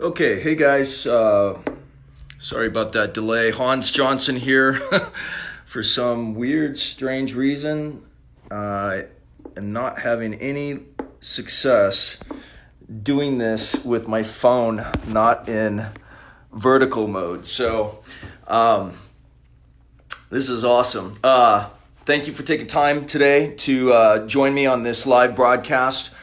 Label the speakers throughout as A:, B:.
A: Okay, hey guys, sorry about that delay. Hans Johnson here. For some weird, strange reason, I am not having any success doing this with my phone not in vertical mode. So, this is awesome. Thank you for taking time today to join me on this live broadcast.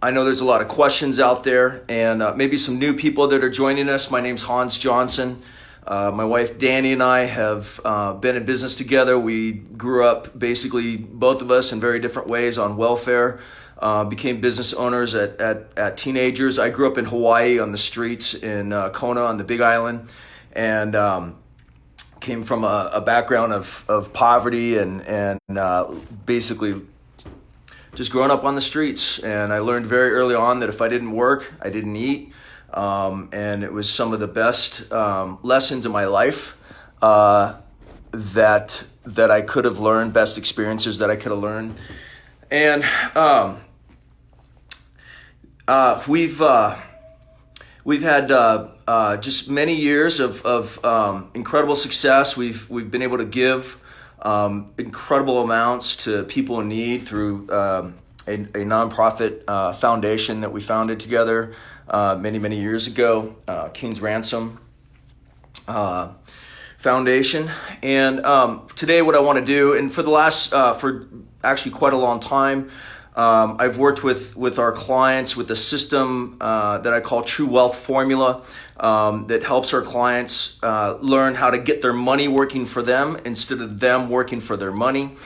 A: I know there's a lot of questions out there and maybe some new people that are joining us. My name's Hans Johnson. My wife Danny and I have been in business together. We grew up basically, both of us, in very different ways on welfare. Became business owners at teenagers. I grew up in Hawaii on the streets in Kona on the Big Island, and came from a background of poverty and basically just growing up on the streets. And I learned very early on that if I didn't work, I didn't eat. And it was some of the best lessons in my life that I could have learned, best experiences that I could have learned. And we've had just many years of incredible success. We've been able to give incredible amounts to people in need through a nonprofit foundation that we founded together many years ago, King's Ransom Foundation. And today what I want to do, and for the last, for actually quite a long time, I've worked with our clients with a system that I call True Wealth Formula that helps our clients learn how to get their money working for them instead of them working for their money.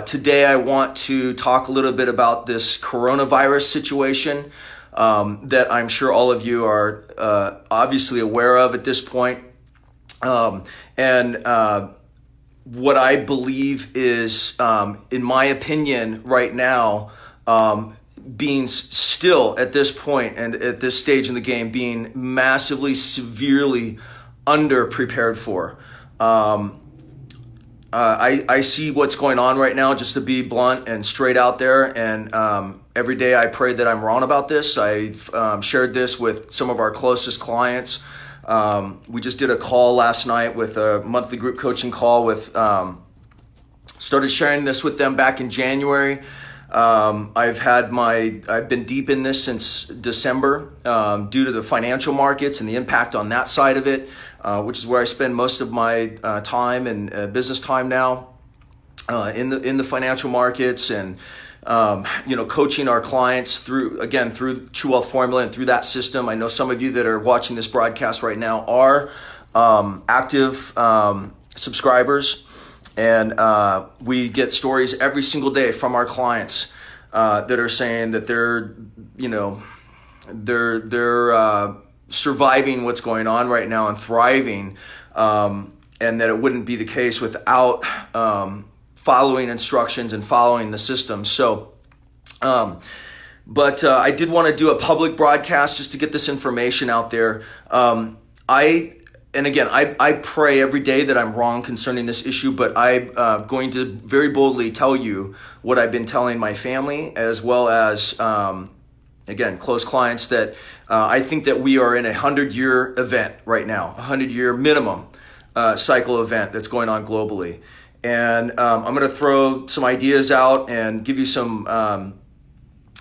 A: Today I want to talk a little bit about this coronavirus situation that I'm sure all of you are obviously aware of at this point. And what I believe is, in my opinion, right now, being still at this point and at this stage in the game, being massively, severely under-prepared for. I see what's going on right now, just to be blunt and straight out there. And every day I pray that I'm wrong about this. I've shared this with some of our closest clients. We just did a call last night with a monthly group coaching call with, started sharing this with them back in January. I've been deep in this since December, due to the financial markets and the impact on that side of it, which is where I spend most of my time and business time now, in the financial markets, and coaching our clients through True Wealth Formula and through that system. I know some of you that are watching this broadcast right now are active subscribers, and we get stories every single day from our clients that are saying that they're surviving what's going on right now and thriving, and that it wouldn't be the case without following instructions and following the system. So, but I did want to do a public broadcast just to get this information out there. I pray every day that I'm wrong concerning this issue, but I'm going to very boldly tell you what I've been telling my family, as well as, close clients, that I think that we are in a 100-year event right now, a 100-year minimum cycle event that's going on globally. And I'm going to throw some ideas out and give you some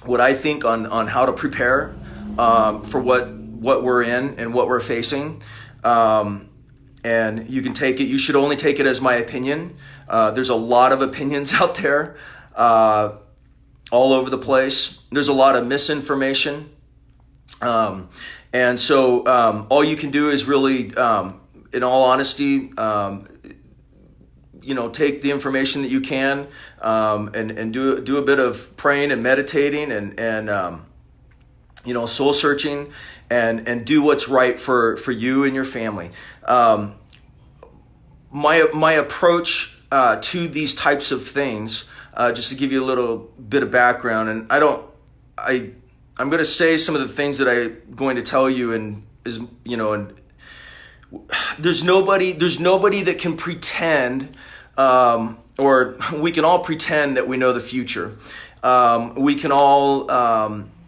A: what I think on how to prepare for what we're in and what we're facing. And you can take it. You should only take it as my opinion. There's a lot of opinions out there, all over the place. There's a lot of misinformation. And so all you can do is really, in all honesty, take the information that you can, and do a bit of praying and meditating and soul searching, and do what's right for you and your family. My approach to these types of things, just to give you a little bit of background, and I'm going to say some of the things that I'm going to tell you, and there's nobody that can pretend or we can all pretend that we know the future. We can all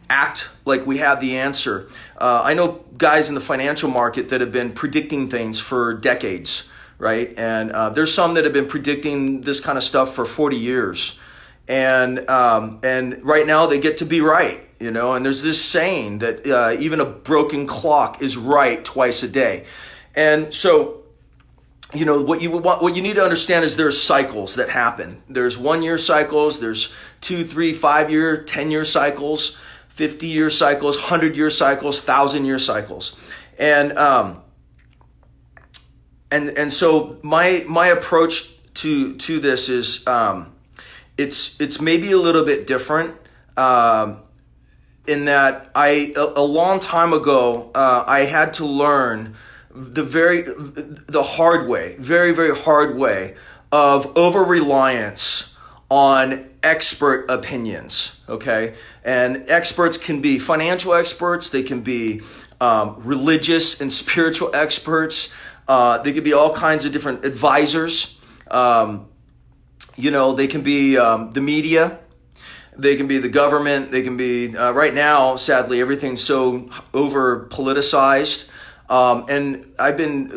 A: act like we have the answer. I know guys in the financial market that have been predicting things for decades, right? And there's some that have been predicting this kind of stuff for 40 years. And right now they get to be right, you know, and there's this saying that even a broken clock is right twice a day. And so, you know, what you need to understand is there's cycles that happen. There's 1 year cycles, there's 2, 3, 5 year, 10-year cycles, 50-year cycles, 100-year cycles, 1,000-year cycles. And so my approach to this is it's maybe a little bit different in that a long time ago I had to learn the hard way, very, very hard way of over-reliance on expert opinions, okay? And experts can be financial experts, they can be religious and spiritual experts, they could be all kinds of different advisors, you know, they can be the media, they can be the government, they can be, right now, sadly, everything's so over-politicized. And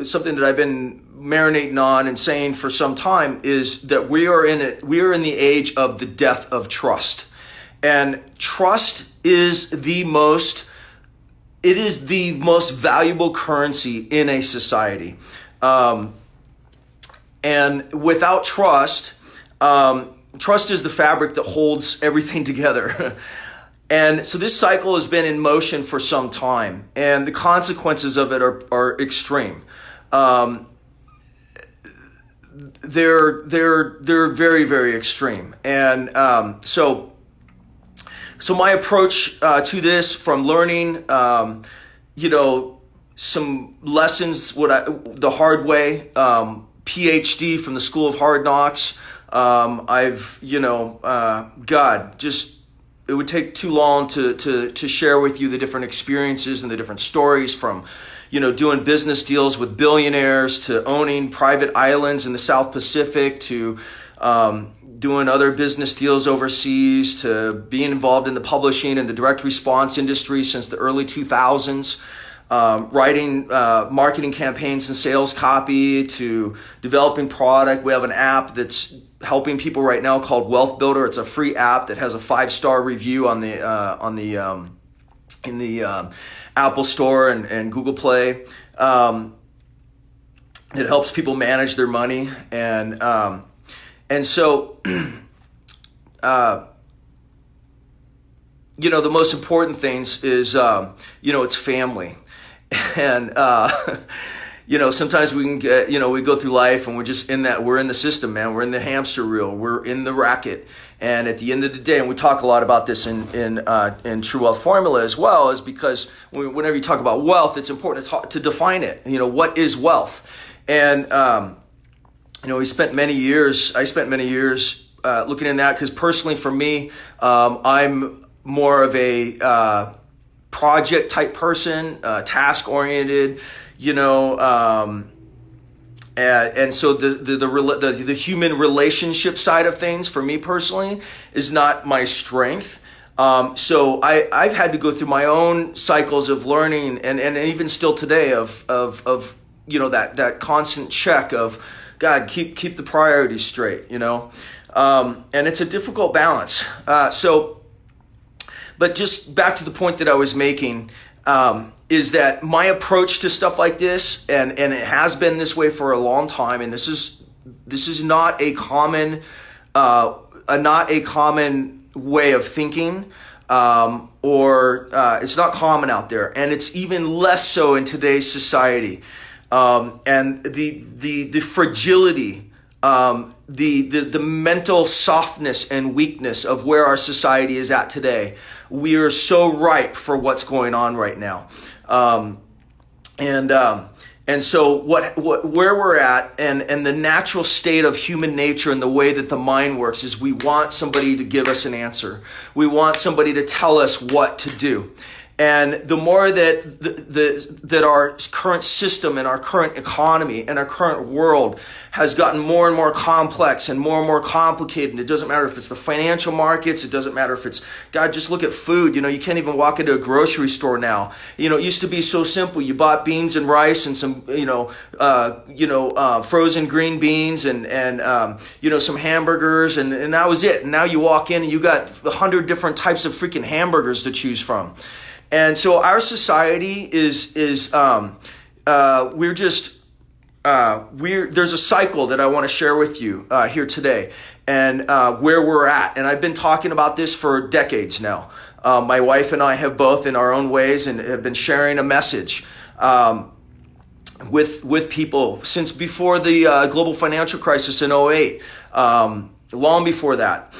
A: something that I've been marinating on and saying for some time is that we are in the age of the death of trust. And trust is the most valuable currency in a society. And without trust, trust is the fabric that holds everything together. And so this cycle has been in motion for some time, and the consequences of it are extreme. They're very, very extreme. And so my approach to this, from learning, you know, some lessons the hard way, PhD from the School of Hard Knocks. It would take too long to share with you the different experiences and the different stories, from, you know, doing business deals with billionaires to owning private islands in the South Pacific to doing other business deals overseas to being involved in the publishing and the direct response industry since the early 2000s, writing marketing campaigns and sales copy to developing product. We have an app that's helping people right now called Wealth Builder. It's a free app that has a 5-star review in the Apple Store and Google Play. It helps people manage their money, and so you know, the most important things is you know, it's family. And you know, sometimes we can get, you know, we go through life and we're just we're in the system, man. We're in the hamster wheel. We're in the racket. And at the end of the day, and we talk a lot about this in True Wealth Formula as well, is because whenever you talk about wealth, it's important to define it. You know, what is wealth? And you know, I spent many years looking in that, because personally for me, I'm more of a project type person, task oriented, you know, and so the human relationship side of things for me personally is not my strength. So I've had to go through my own cycles of learning, and even still today of you know, that constant check of, God, keep the priorities straight, you know, and it's a difficult balance. But just back to the point that I was making, is that my approach to stuff like this, and it has been this way for a long time, and this is not a common way of thinking, or it's not common out there, and it's even less so in today's society. And the fragility, the mental softness and weakness of where our society is at today. We are so ripe for what's going on right now. And so where we're at, and the natural state of human nature and the way that the mind works, is we want somebody to give us an answer. We want somebody to tell us what to do. And the more that our current system and our current economy and our current world has gotten more and more complex and more complicated. And it doesn't matter if it's the financial markets. It doesn't matter if it's, God, just look at food. You can't even walk into a grocery store now. It used to be so simple. You bought beans and rice and some, frozen green beans and some hamburgers and that was it. And now you walk in and you got 100 different types of freaking hamburgers to choose from. And so our society there's a cycle that I want to share with you here today and where we're at. And I've been talking about this for decades now. My wife and I have both in our own ways and have been sharing a message with people since before the global financial crisis in '08, long before that.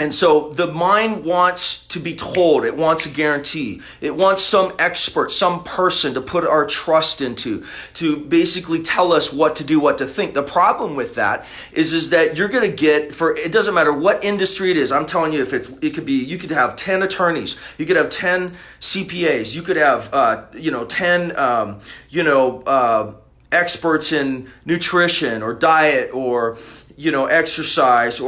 A: And so the mind wants to be told, it wants a guarantee. It wants some expert, some person to put our trust into, to basically tell us what to do, what to think. The problem with that is that you're going to get, it doesn't matter what industry it is. I'm telling you, you could have 10 attorneys, you could have 10 CPAs, you could have, 10, experts in nutrition or diet or exercise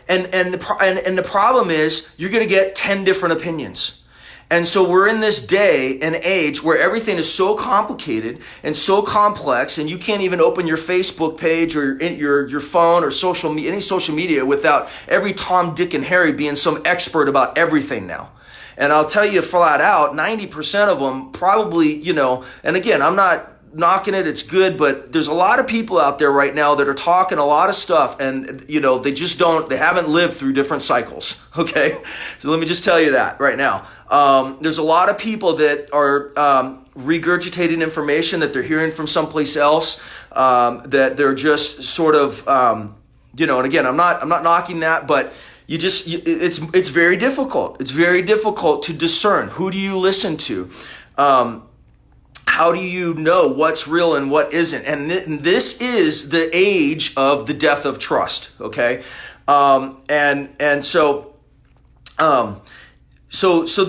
A: and the problem is you're going to get 10 different opinions. And so we're in this day and age where everything is so complicated and so complex and you can't even open your Facebook page or your phone or any social media without every Tom, Dick, and Harry being some expert about everything now. And I'll tell you flat out, 90% of them probably, and again, I'm not knocking it, it's good, but there's a lot of people out there right now that are talking a lot of stuff and they haven't lived through different cycles. Okay, so let me just tell you that right now. There's a lot of people that are regurgitating information that they're hearing from someplace else, that they're just sort of and again, I'm not knocking that, but it's very difficult. It's very difficult to discern who do you listen to. How do you know what's real and what isn't? And this is the age of the death of trust. Okay, so the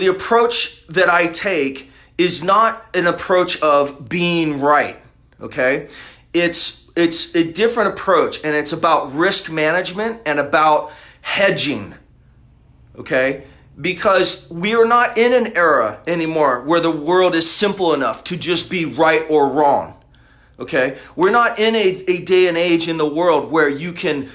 A: approach that I take is not an approach of being right. Okay, it's a different approach, and it's about risk management and about hedging. Okay. Because we are not in an era anymore where the world is simple enough to just be right or wrong. Okay? We're not in a day and age in the world where you can,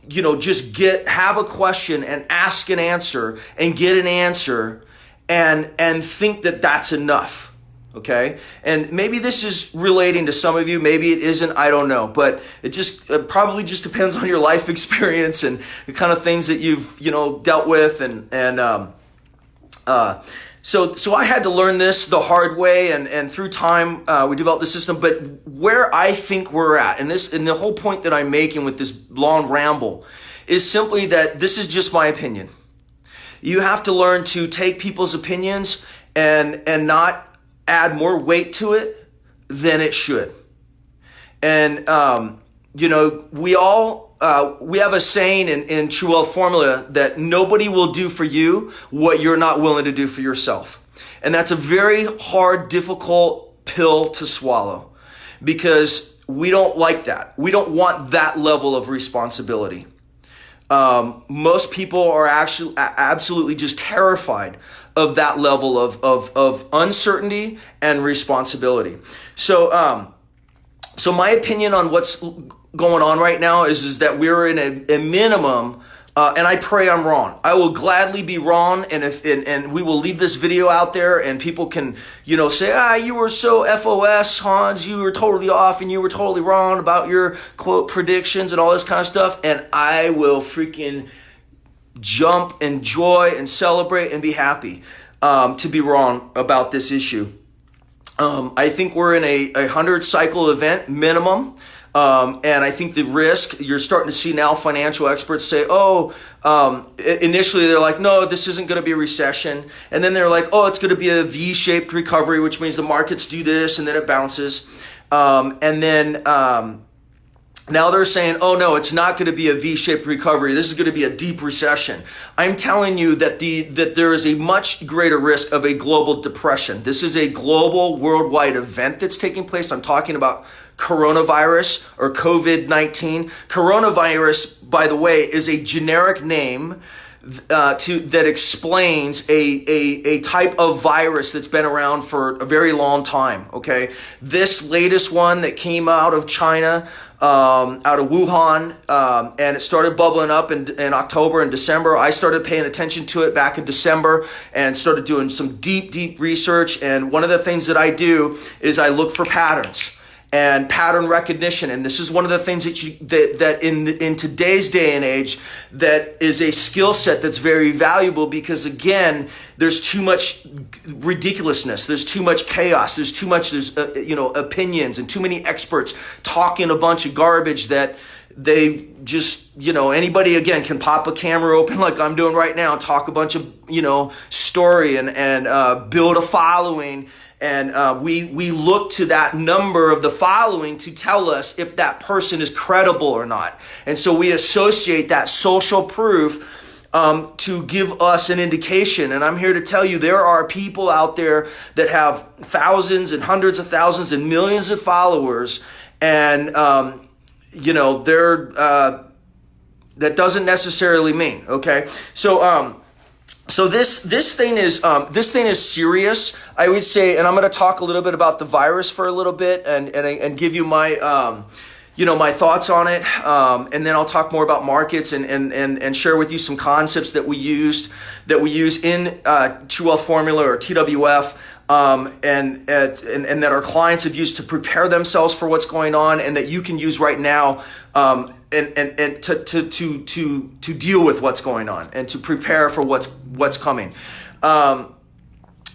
A: just have a question and ask an answer and get an answer and think that that's enough. Okay? And maybe this is relating to some of you, maybe it isn't, I don't know. But it probably just depends on your life experience and the kind of things that you've, dealt with. So I had to learn this the hard way and through time we developed the system. But where I think we're at, and the whole point that I'm making with this long ramble is simply that this is just my opinion. You have to learn to take people's opinions and not add more weight to it than it should. And, we have a saying in True Wealth Formula that nobody will do for you what you're not willing to do for yourself. And that's a very hard, difficult pill to swallow because we don't like that. We don't want that level of responsibility. Most people are actually absolutely just terrified of that level of uncertainty and responsibility. So my opinion on what's going on right now is that we're in a minimum, and I pray I'm wrong. I will gladly be wrong, and we will leave this video out there, and people can, say, you were so FOS, Hans, you were totally off, and you were totally wrong about your quote predictions and all this kind of stuff, and I will freaking jump and joy and celebrate and be happy to be wrong about this issue. I think we're in a 100 cycle event minimum. And I think the risk, you're starting to see now financial experts say, initially they're like, no, this isn't going to be a recession. And then they're like, it's going to be a V-shaped recovery, which means the markets do this and then it bounces. And then Now they're saying, oh no, it's not going to be a V-shaped recovery. This is going to be a deep recession. I'm telling you that there is a much greater risk of a global depression. This is a global worldwide event that's taking place. I'm talking about coronavirus or COVID-19. Coronavirus, by the way, is a generic name that explains a type of virus that's been around for a very long time. Okay, this latest one that came out of China, out of Wuhan, and it started bubbling up in October and December. I started paying attention to it back in December and started doing some deep research. And one of the things that I do is I look for patterns and pattern recognition, and this is one of the things that in today's day and age, that is a skill set that's very valuable, because again, there's too much ridiculousness, there's too much chaos, there's opinions and too many experts talking a bunch of garbage that they just, anybody again can pop a camera open like I'm doing right now, talk a bunch of story and build a following. And we look to that number of the following to tell us if that person is credible or not. And so we associate that social proof to give us an indication. And I'm here to tell you, there are people out there that have thousands and hundreds of thousands and millions of followers. And, that doesn't necessarily mean, okay? So this thing is serious, I would say, and I'm going to talk a little bit about the virus for a little bit and give you my my thoughts on it, and then I'll talk more about markets and share with you some concepts that we use in True Wealth Formula or TWF, and that our clients have used to prepare themselves for what's going on, and that you can use right now. And to deal with what's going on and to prepare for what's coming.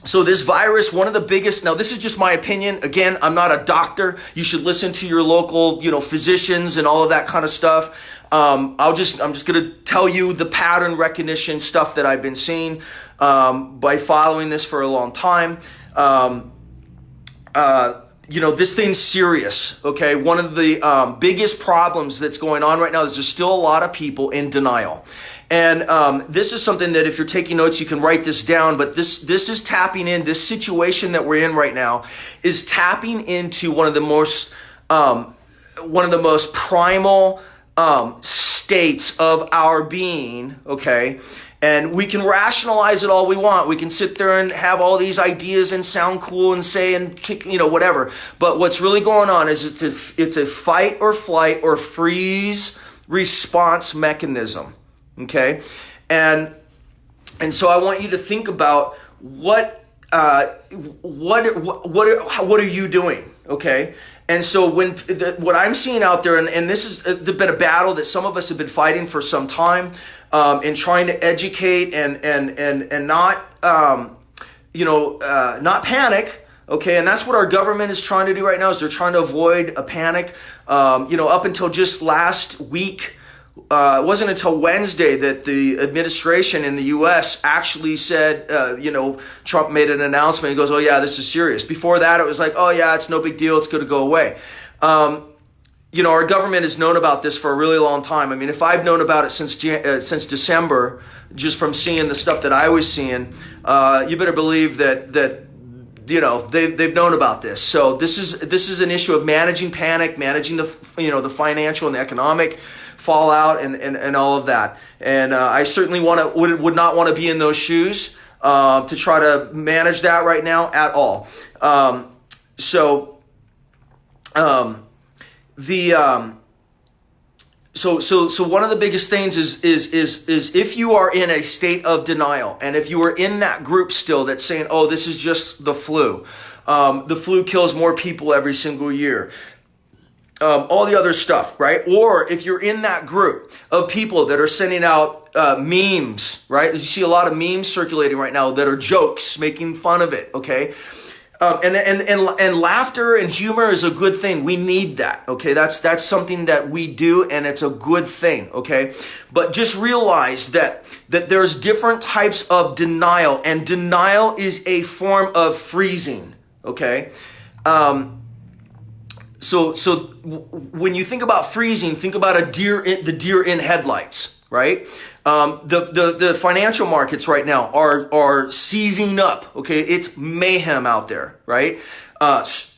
A: So this virus, one of the biggest, now this is just my opinion. Again, I'm not a doctor. You should listen to your local, physicians and all of that kind of stuff. I'm just going to tell you the pattern recognition stuff that I've been seeing, by following this for a long time. This thing's serious, okay? One of the biggest problems that's going on right now is there's still a lot of people in denial. And this is something that if you're taking notes, you can write this down, but this is tapping in, this situation that we're in right now is tapping into one of the most primal states of our being, okay? And we can rationalize it all we want. We can sit there and have all these ideas and sound cool and say and kick, whatever. But what's really going on is it's a fight or flight or freeze response mechanism. Okay, and so I want you to think about what are you doing? Okay. And so what I'm seeing out there, and this has been a battle that some of us have been fighting for some time, in trying to educate and not not panic. Okay, and that's what our government is trying to do right now, is they're trying to avoid a panic. Up until just last week, it wasn't until Wednesday that the administration in the U.S. actually said, Trump made an announcement. He goes, oh yeah, this is serious. Before that, it was like, oh yeah, it's no big deal. It's going to go away. Our government has known about this for a really long time. I mean, if I've known about it since December, just from seeing the stuff that I was seeing, you better believe that they've known about this. So this is an issue of managing panic, managing the financial and the economic fallout and all of that. And I certainly would not want to be in those shoes to try to manage that right now at all. So one of the biggest things is if you are in a state of denial, and if you are in that group still that's saying, oh, this is just the flu kills more people every single year, all the other stuff, right? Or if you're in that group of people that are sending out memes, right? You see a lot of memes circulating right now that are jokes, making fun of it, okay? And laughter and humor is a good thing. We need that, okay? That's something that we do, and it's a good thing, okay? But just realize that there's different types of denial, and denial is a form of freezing, okay? when you think about freezing, think about the deer in headlights, right? The financial markets right now are seizing up. Okay, it's mayhem out there, right?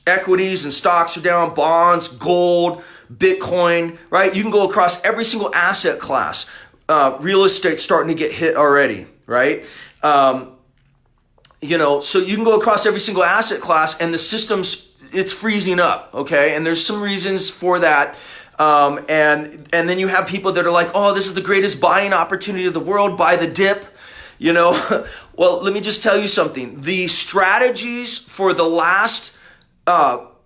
A: Equities and stocks are down, bonds, gold, Bitcoin, right? You can go across every single asset class. Real estate starting to get hit already, right? So you can go across every single asset class, and the system's it's freezing up, okay? And there's some reasons for that. And then you have people that are like, oh, this is the greatest buying opportunity of the world, buy the dip, Well, let me just tell you something. The strategies for the last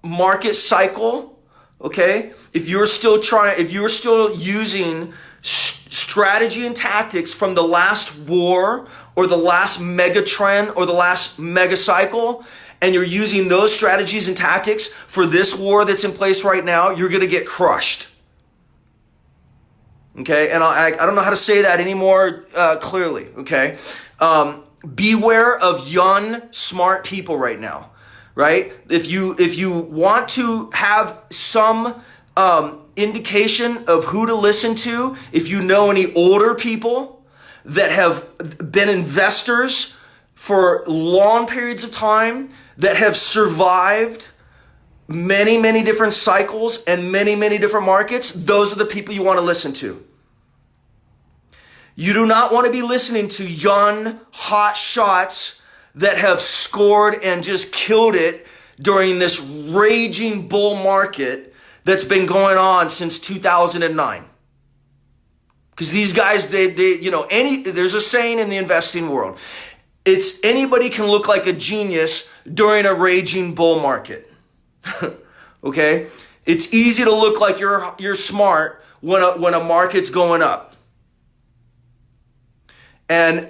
A: market cycle, okay? If you're still using strategy and tactics from the last war or the last mega trend or the last mega cycle, and you're using those strategies and tactics for this war that's in place right now, you're going to get crushed. Okay? And I don't know how to say that any more clearly, okay? Beware of young, smart people right now, right? If you want to have some indication of who to listen to, if you know any older people that have been investors for long periods of time, that have survived many, many different cycles and many, many different markets, those are the people you want to listen to. You do not want to be listening to young, hot shots that have scored and just killed it during this raging bull market that's been going on since 2009. Because these guys, there's a saying in the investing world. It's anybody can look like a genius during a raging bull market. Okay? It's easy to look like you're smart when a market's going up. And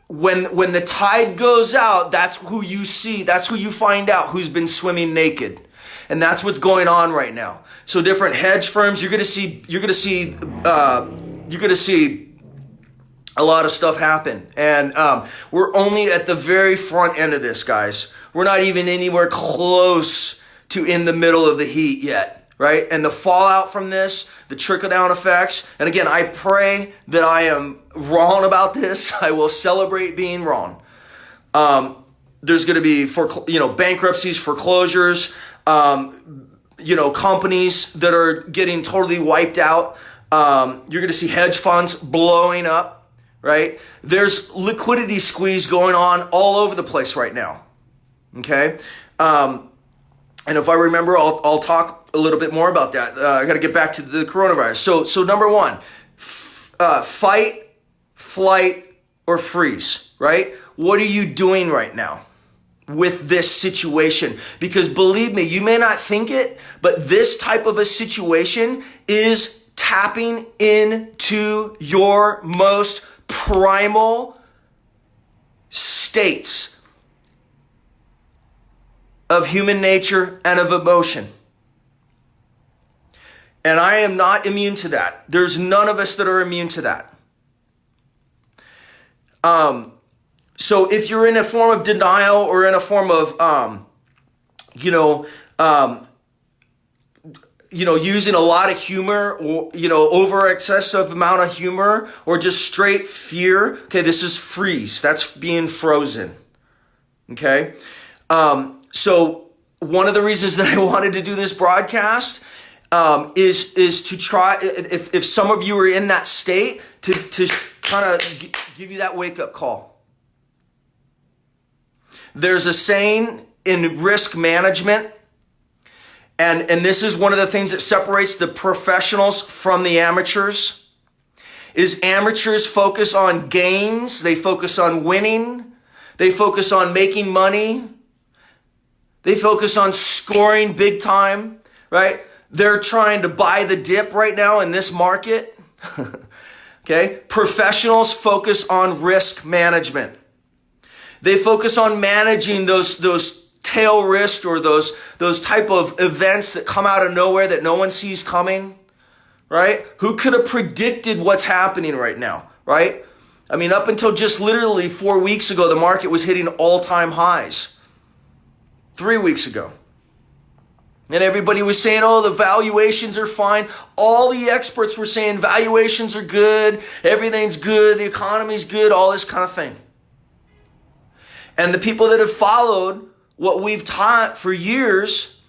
A: when the tide goes out, that's who you see, that's who you find out who's been swimming naked. And that's what's going on right now. So different hedge firms, you're gonna see a lot of stuff happen. And we're only at the very front end of this, guys. We're not even anywhere close to in the middle of the heat yet, right? And the fallout from this, the trickle-down effects, and again, I pray that I am wrong about this. I will celebrate being wrong. There's going to be bankruptcies, foreclosures, companies that are getting totally wiped out. You're going to see hedge funds blowing up, right? There's liquidity squeeze going on all over the place right now. Okay? And if I remember, I'll talk a little bit more about that. I got to get back to the coronavirus. So number one, fight, flight, or freeze, right? What are you doing right now with this situation? Because believe me, you may not think it, but this type of a situation is tapping into your most primal states of human nature and of emotion. And I am not immune to that. There's none of us that are immune to that. So if you're in a form of denial or in a form of, using a lot of humor or, over excessive amount of humor or just straight fear, okay, this is freeze. That's being frozen. Okay. So one of the reasons that I wanted to do this broadcast is to try, if some of you are in that state, to kind of give you that wake-up call. There's a saying in risk management, and this is one of the things that separates the professionals from the amateurs, is amateurs focus on gains, they focus on winning, they focus on making money, they focus on scoring big time, right? They're trying to buy the dip right now in this market. Okay? Professionals focus on risk management. They focus on managing those tail risks or those type of events that come out of nowhere that no one sees coming, right? Who could have predicted what's happening right now, right? I mean, up until just literally 4 weeks ago, the market was hitting all-time highs. 3 weeks ago. And everybody was saying, oh, the valuations are fine. All the experts were saying valuations are good, everything's good, the economy's good, all this kind of thing. And the people that have followed what we've taught for years,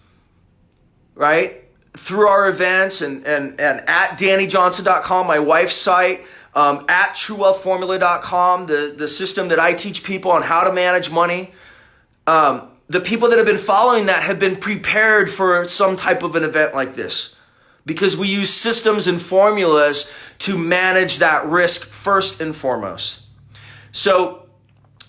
A: right, through our events and at DannyJohnson.com, my wife's site, at TrueWealthFormula.com, the system that I teach people on how to manage money. The people that have been following that have been prepared for some type of an event like this, because we use systems and formulas to manage that risk first and foremost. So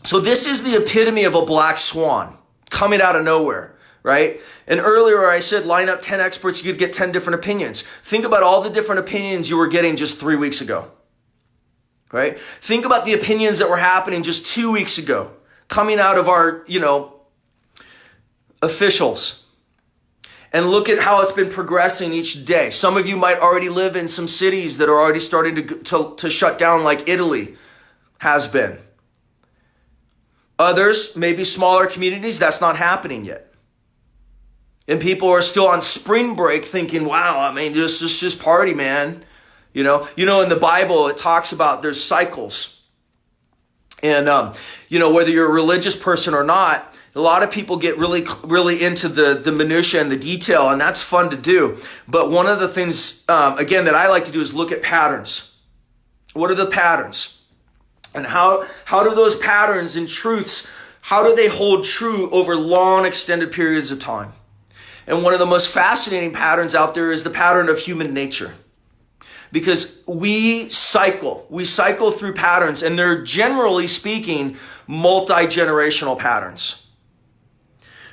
A: this is the epitome of a black swan coming out of nowhere, right? And earlier I said line up 10 experts, you'd get 10 different opinions. Think about all the different opinions you were getting just 3 weeks ago, right? Think about the opinions that were happening just 2 weeks ago coming out of our, officials, and look at how it's been progressing each day. Some of you might already live in some cities that are already starting to shut down, like Italy has been. Others, maybe smaller communities, that's not happening yet. And people are still on spring break thinking, wow, I mean, just party, man. In the Bible, it talks about there's cycles. And, whether you're a religious person or not, a lot of people get really, really into the minutia and the detail, and that's fun to do. But one of the things, again, that I like to do is look at patterns. What are the patterns? And how do those patterns and truths, how do they hold true over long, extended periods of time? And one of the most fascinating patterns out there is the pattern of human nature. Because we cycle through patterns, and they're, generally speaking, multi-generational patterns.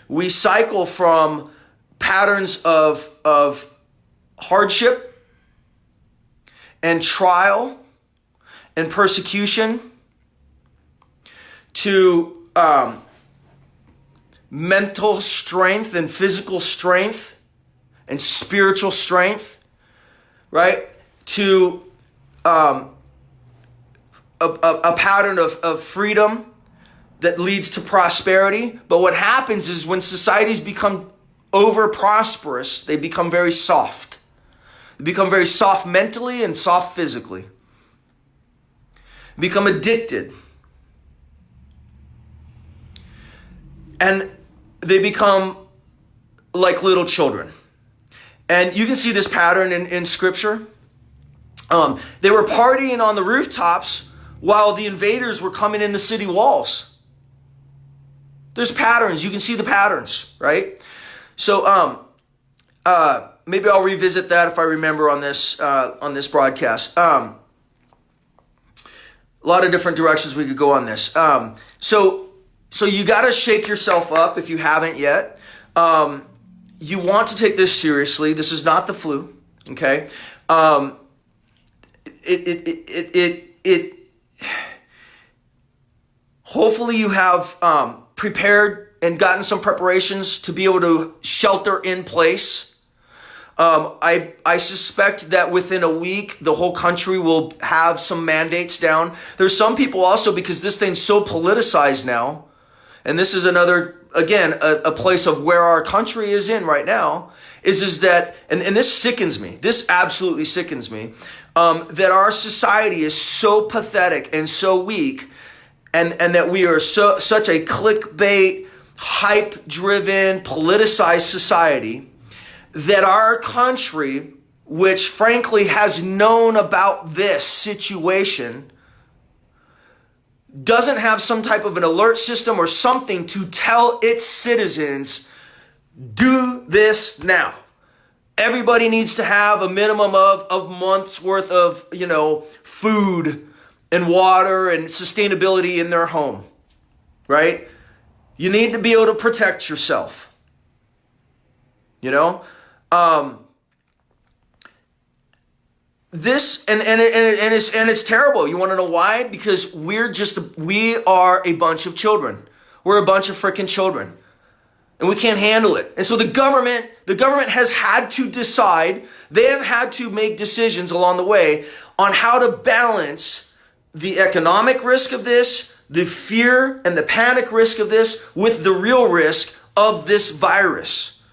A: We cycle from patterns of hardship and trial and persecution to mental strength and physical strength and spiritual strength, right? To a pattern of freedom that leads to prosperity. But what happens is when societies become over prosperous, they become very soft. They become very soft mentally and soft physically. Become addicted. And they become like little children. And you can see this pattern in Scripture. They were partying on the rooftops while the invaders were coming in the city walls. There's patterns. You can see the patterns, right? So maybe I'll revisit that if I remember on this broadcast. A lot of different directions we could go on this. So you got to shake yourself up if you haven't yet. You want to take this seriously. This is not the flu, okay? Hopefully you have prepared and gotten some preparations to be able to shelter in place. I suspect that within a week, the whole country will have some mandates down. There's some people also, because this thing's so politicized now, and this is another, again, a place of where our country is in right now, is that, and this sickens me, this absolutely sickens me, that our society is so pathetic and so weak, and that we are such a clickbait, hype-driven, politicized society, that our country, which frankly has known about this situation, doesn't have some type of an alert system or something to tell its citizens, do this now. Everybody needs to have a minimum of a month's worth of, food and water and sustainability in their home, right? You need to be able to protect yourself, This and it's terrible. You want to know why? Because we are a bunch of children. We're a bunch of freaking children, and we can't handle it. And so the government has had to decide. They have had to make decisions along the way on how to balance the economic risk of this, the fear and the panic risk of this, with the real risk of this virus.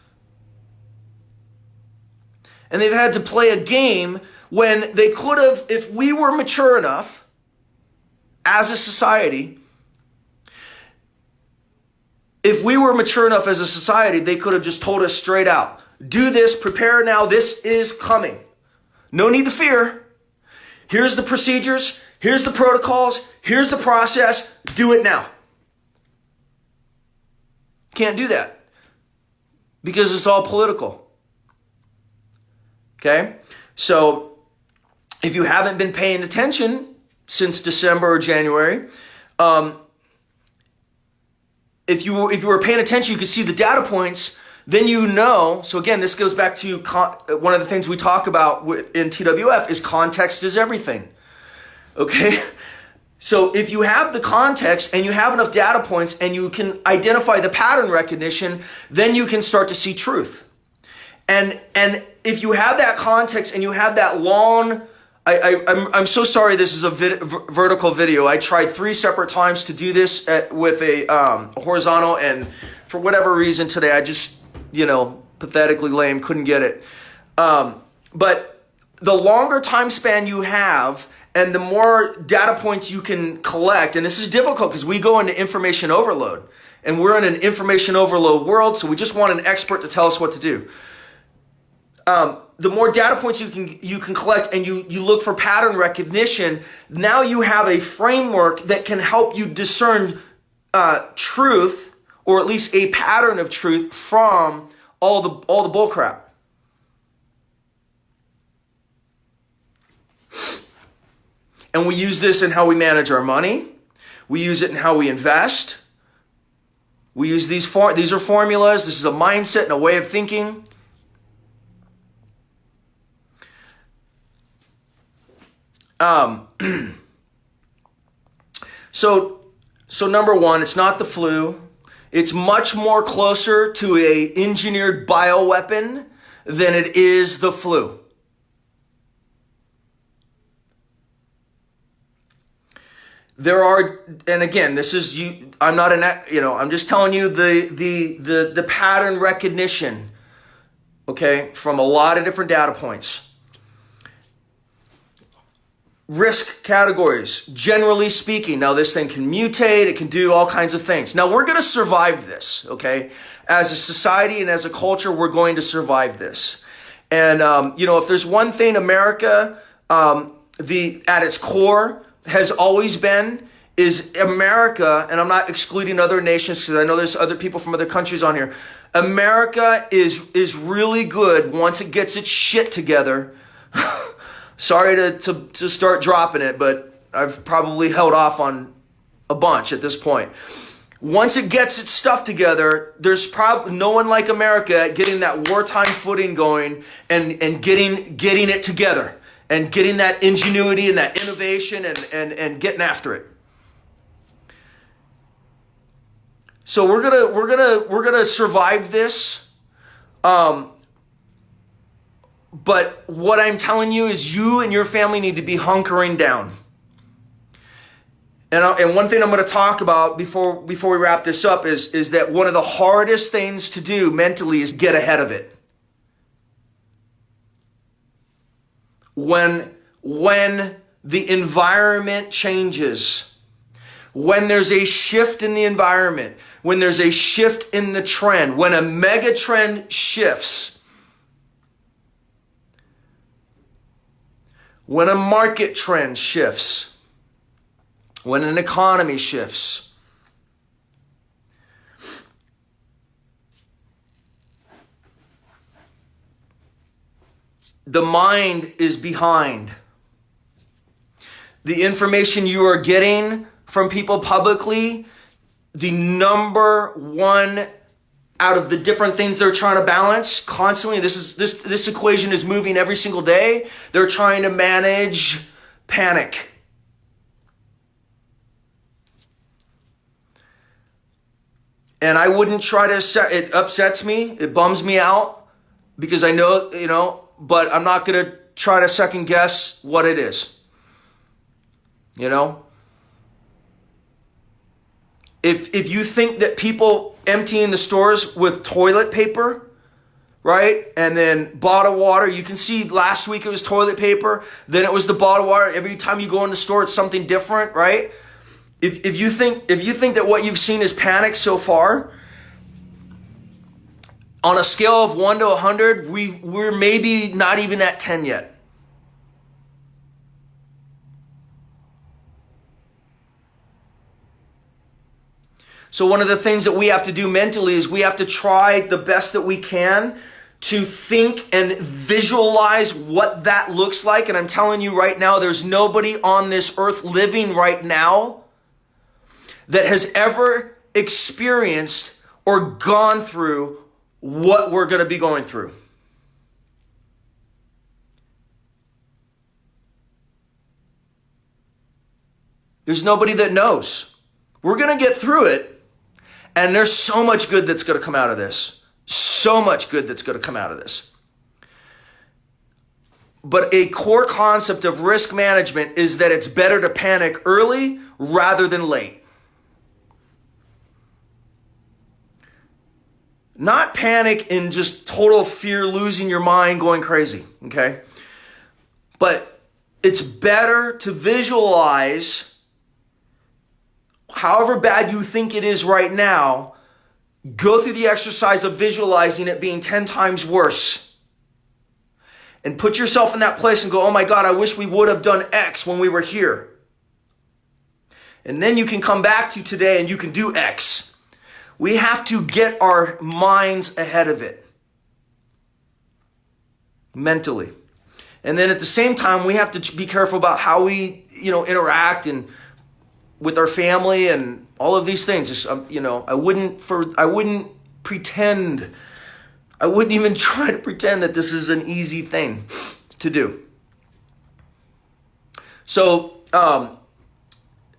A: and they've had to play a game when they could have, if we were mature enough as a society, if we were mature enough as a society, they could have just told us straight out, do this, prepare now, this is coming. No need to fear. Here's the procedures, here's the protocols, here's the process, do it now. Can't do that because it's all political. Okay? So if you haven't been paying attention since December or January, if you were paying attention, you could see the data points, then you know. So again, this goes back to one of the things we talk about in TWF is context is everything. Okay? So if you have the context and you have enough data points and you can identify the pattern recognition, then you can start to see truth. And if you have that context and you have that long, I'm so sorry this is a vertical video. I tried 3 separate times to do this with a horizontal, and for whatever reason today I just, pathetically lame, couldn't get it. But the longer time span you have and the more data points you can collect, and this is difficult because we go into information overload, and we're in an information overload world, so we just want an expert to tell us what to do. The more data points you can collect and you look for pattern recognition, now you have a framework that can help you discern truth, or at least a pattern of truth, from all the bull crap. And we use this in how we manage our money. We use it in how we invest. We use these are formulas. This is a mindset and a way of thinking. So number one, it's not the flu. It's much more closer to a engineered bioweapon than it is the flu. There are, and again, this is I'm not I'm just telling you the pattern recognition, okay, from a lot of different data points. Risk categories, generally speaking. Now this thing can mutate, it can do all kinds of things. Now we're going to survive this, okay? As a society and as a culture, we're going to survive this. And, if there's one thing America, at its core, has always been, is America, and I'm not excluding other nations because I know there's other people from other countries on here. America is really good once it gets its shit together. Sorry to start dropping it, but I've probably held off on a bunch at this point. Once it gets its stuff together, there's probably no one like America at getting that wartime footing going and getting it together and getting that ingenuity and that innovation and getting after it. So we're gonna survive this. But what I'm telling you is you and your family need to be hunkering down. And one thing I'm going to talk about before we wrap this up is that one of the hardest things to do mentally is get ahead of it. When the environment changes, when there's a shift in the environment, when there's a shift in the trend, when a mega trend shifts, when a market trend shifts, when an economy shifts, the mind is behind. The information you are getting from people publicly, the number one out of the different things they're trying to balance constantly, this equation is moving every single day. They're trying to manage panic. And I wouldn't try to, it upsets me, it bums me out, because I know, but I'm not going to try to second guess what it is. If you think that people emptying the stores with toilet paper right? And then bottled water. You can see last week it was toilet paper. Then it was the bottled water. Every time you go in the store, it's something different, right? If you think that what you've seen is panic so far, on a scale of 1 to 100, we're maybe not even at 10 yet. So one of the things that we have to do mentally is we have to try the best that we can to think and visualize what that looks like. And I'm telling you right now, there's nobody on this earth living right now that has ever experienced or gone through what we're going to be going through. There's nobody that knows. We're going to get through it. And there's so much good that's going to come out of this. So much good that's going to come out of this. But a core concept of risk management is that it's better to panic early rather than late. Not panic in just total fear, losing your mind, going crazy, okay? But it's better to visualize however bad you think it is right now, go through the exercise of visualizing it being 10 times worse. And put yourself in that place and go, oh my God, I wish we would have done X when we were here. And then you can come back to today and you can do X. We have to get our minds ahead of it mentally. And then at the same time, we have to be careful about how we, interact and with our family and all of these things. Just, I wouldn't even try to pretend that this is an easy thing to do. So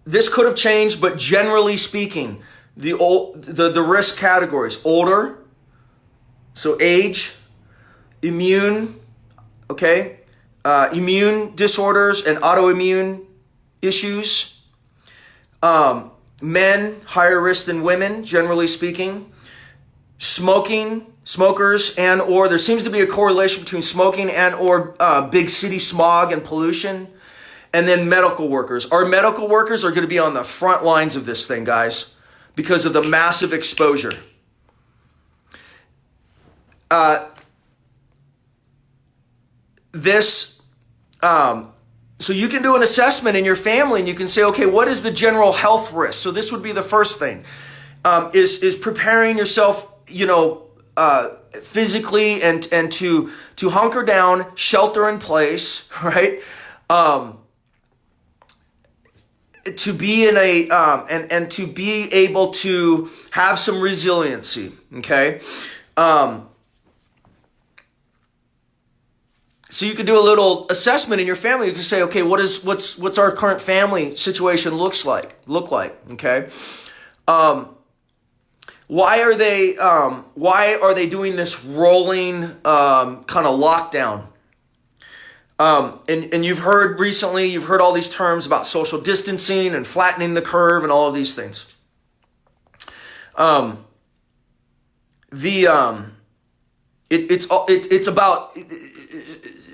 A: this could have changed, but generally speaking, the risk categories: older, so age, immune, immune disorders and autoimmune issues. Men, higher risk than women, generally speaking. Smokers and or there seems to be a correlation between smoking and or big city smog and pollution. And then medical workers. Our medical workers are going to be on the front lines of this thing, guys, because of the massive exposure. So you can do an assessment in your family and you can say, okay, what is the general health risk? So this would be the first thing, is preparing yourself, physically and to hunker down, shelter in place, right? To be in a, and to be able to have some resiliency, okay? So you could do a little assessment in your family. You can say, okay, what's our current family situation look like? Okay. Why are they doing this rolling kind of lockdown? And you've heard all these terms about social distancing and flattening the curve and all of these things. It's about.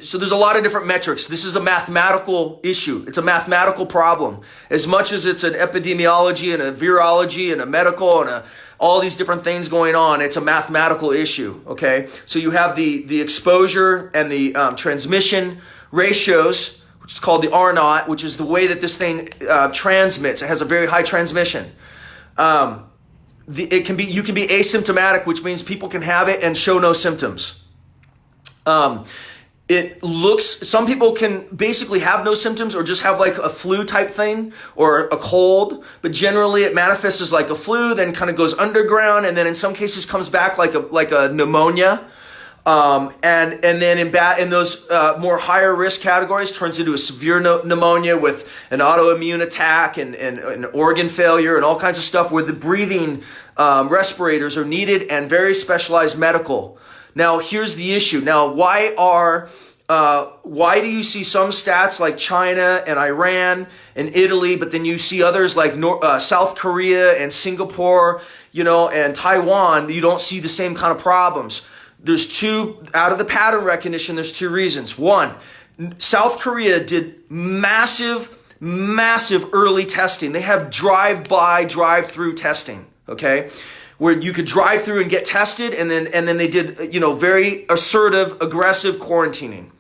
A: So there's a lot of different metrics. This is a mathematical issue. It's a mathematical problem. As much as it's an epidemiology and a virology and a medical and all these different things going on, it's a mathematical issue, okay? So you have the exposure and the transmission ratios, which is called the R naught, which is the way that this thing transmits. It has a very high transmission. You can be asymptomatic, which means people can have it and show no symptoms. Some people can basically have no symptoms or just have like a flu type thing or a cold, but generally it manifests as like a flu, then kind of goes underground, and then in some cases comes back like a pneumonia. And then in those more higher risk categories turns into a severe pneumonia with an autoimmune attack and organ failure and all kinds of stuff where the breathing respirators are needed and very specialized medical. Now, here's the issue. Now, why do you see some stats like China and Iran and Italy, but then you see others like South Korea and Singapore, and Taiwan, you don't see the same kind of problems? There's two, out of the pattern recognition, there's two reasons. One, South Korea did massive early testing. They have drive-through testing, okay? Where you could drive through and get tested, and then they did, very assertive, aggressive quarantining.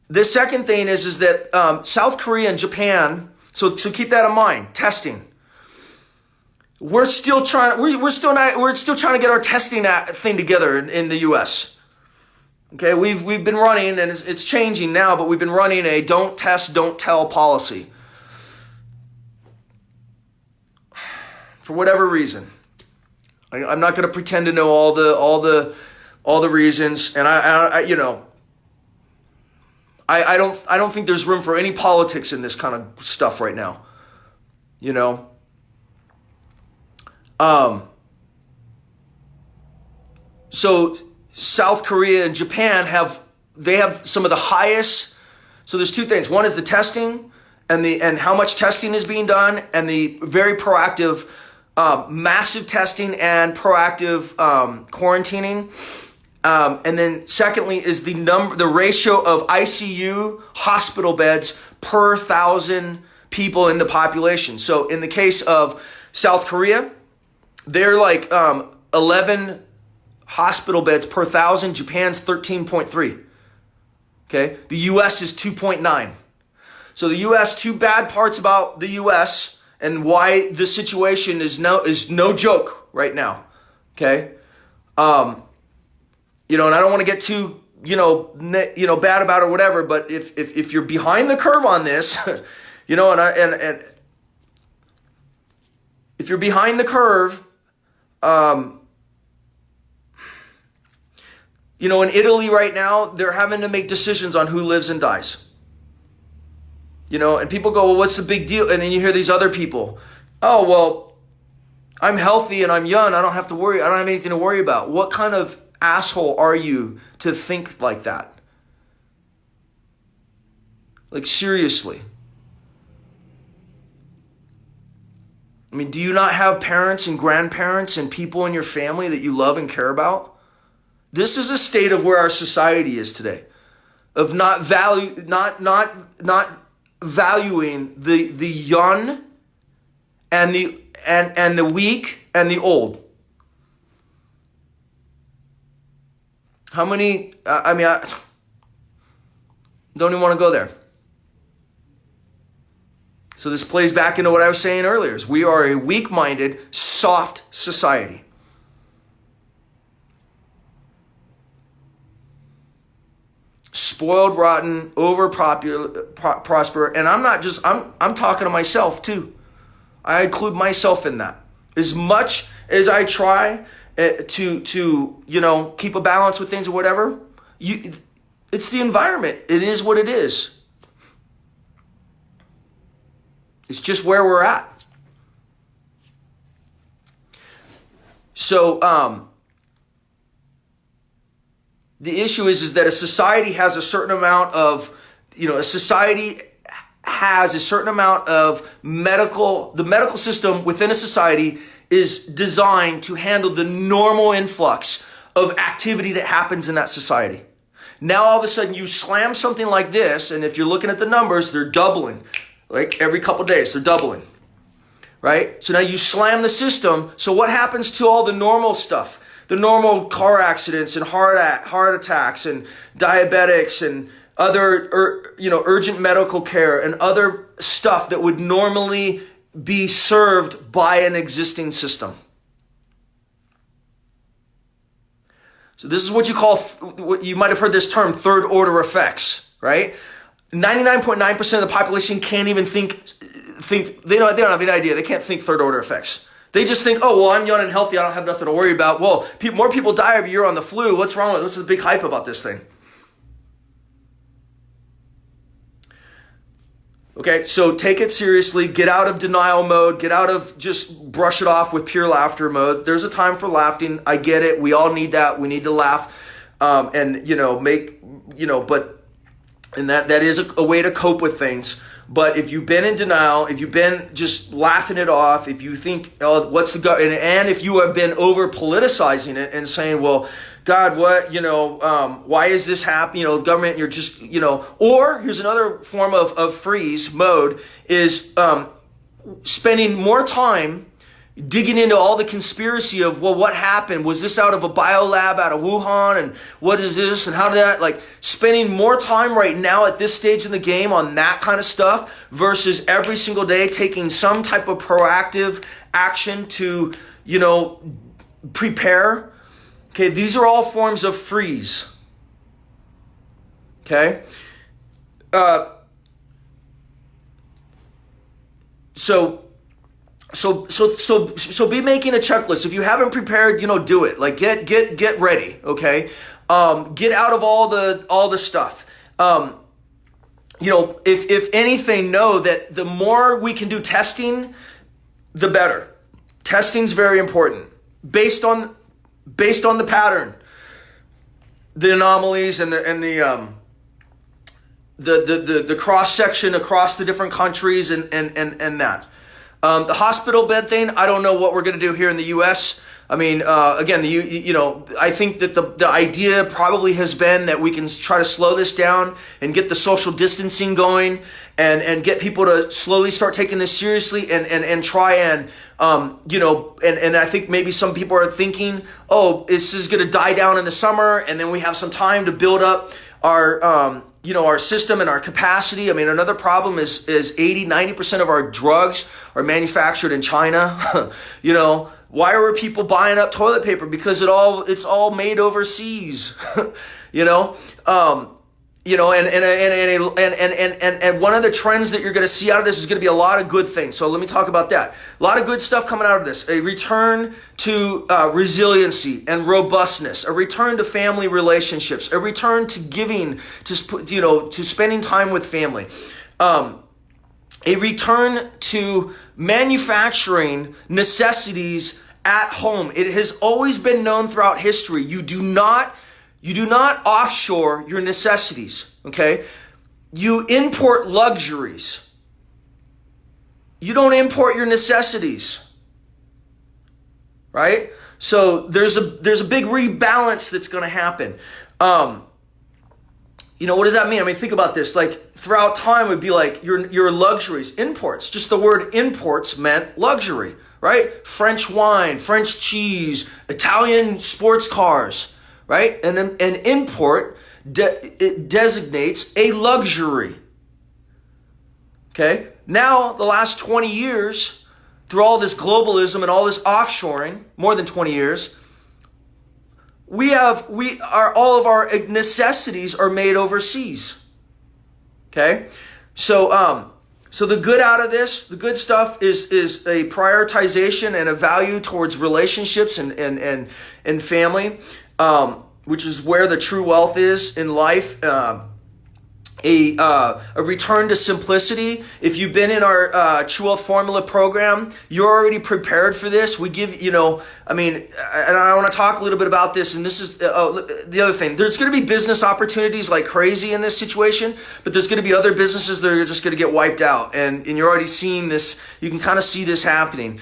A: The second thing is that South Korea and Japan, so keep that in mind, testing. We're still trying to get our testing thing together in the U.S. Okay, we've been running, and it's changing now, but we've been running a don't test, don't tell policy for whatever reason. I'm not going to pretend to know all the reasons, and I don't think there's room for any politics in this kind of stuff right now. So South Korea and Japan have some of the highest. So there's two things. One is the testing and how much testing is being done, and the very proactive, massive testing and proactive quarantining. And then secondly is the ratio of ICU hospital beds per 1,000 people in the population. So in the case of South Korea, they're like 11 hospital beds per 1,000. Japan's 13.3. Okay, the U.S. is 2.9. So the U.S. Two bad parts about the U.S. and why this situation is no joke right now. Okay, and I don't want to get too bad about it or whatever. But if you're behind the curve on this, and if you're behind the curve. In Italy right now, they're having to make decisions on who lives and dies. And people go, well, what's the big deal? And then you hear these other people, oh, well, I'm healthy and I'm young. I don't have to worry. I don't have anything to worry about. What kind of asshole are you to think like that? Like, seriously. I mean, do you not have parents and grandparents and people in your family that you love and care about? This is a state of where our society is today, of not valuing the young and the weak and the old. How many? I don't even want to go there. So this plays back into what I was saying earlier. Is we are a weak-minded, soft society. Spoiled, rotten, prosper, and I'm talking to myself too. I include myself in that. As much as I try to keep a balance with things or whatever, it's the environment. It is what it is. It's just where we're at. So the issue is that a society has a certain amount of, the medical system within a society is designed to handle the normal influx of activity that happens in that society. Now all of a sudden you slam something like this, and if you're looking at the numbers, they're doubling. Like every couple of days, they're doubling. Right? So now you slam the system, so what happens to all the normal stuff? The normal car accidents and heart attacks and diabetics and other urgent medical care and other stuff that would normally be served by an existing system. So this is what you might have heard this term, third order effects, right? 99.9% of the population can't even think they don't have any idea. They can't think third order effects. They just think, oh, well, I'm young and healthy. I don't have nothing to worry about. Well, more people die every year on the flu. What's wrong with it? What's the big hype about this thing? Okay, so take it seriously. Get out of denial mode. Get out of just brush it off with pure laughter mode. There's a time for laughing. I get it. We all need that. We need to laugh, but that is a way to cope with things. But if you've been in denial, if you've been just laughing it off, if you think, oh, what's the and if you have been over politicizing it and saying, well, God, what, why is this happening? The government, you're just, or here's another form of freeze mode is spending more time digging into all the conspiracy of, well, what happened? Was this out of a biolab out of Wuhan? And what is this? And how did that, like, spending more time right now at this stage in the game on that kind of stuff versus every single day taking some type of proactive action to, prepare. Okay, these are all forms of freeze. Okay? So be making a checklist. If you haven't prepared, do it. Like get ready, okay? Get out of all the stuff. If anything, know that the more we can do testing, the better. Testing's very important. Based on the pattern, the anomalies and the cross section across the different countries and that. The hospital bed thing, I don't know what we're going to do here in the U.S. I mean, again, I think that the idea probably has been that we can try to slow this down and get the social distancing going and get people to slowly start taking this seriously and try and, and I think maybe some people are thinking, oh, this is going to die down in the summer and then we have some time to build up our, our system and our capacity. I mean, another problem is 80-90% of our drugs are manufactured in China. Why are people buying up toilet paper? Because it's all made overseas. And one of the trends that you're going to see out of this is going to be a lot of good things. So let me talk about that. A lot of good stuff coming out of this. A return to resiliency and robustness. A return to family relationships. A return to giving, to spending time with family. A return to manufacturing necessities at home. It has always been known throughout history. You do not offshore your necessities, okay? You import luxuries. You don't import your necessities, right? So there's a big rebalance that's going to happen. What does that mean? I mean, think about this. Like throughout time, it would be like your luxuries, imports. Just the word imports meant luxury, right? French wine, French cheese, Italian sports cars, right? And an import it designates a luxury. Okay? Now, the last 20 years, through all this globalism and all this offshoring, more than 20 years, all of our necessities are made overseas. Okay? So the good out of this, the good stuff is a prioritization and a value towards relationships and family, which is where the true wealth is in life. A return to simplicity. If you've been in our True Wealth Formula program, you're already prepared for this. We give, and I want to talk a little bit about this. And this is the other thing. There's going to be business opportunities like crazy in this situation, but there's going to be other businesses that are just going to get wiped out. And you're already seeing this. You can kind of see this happening.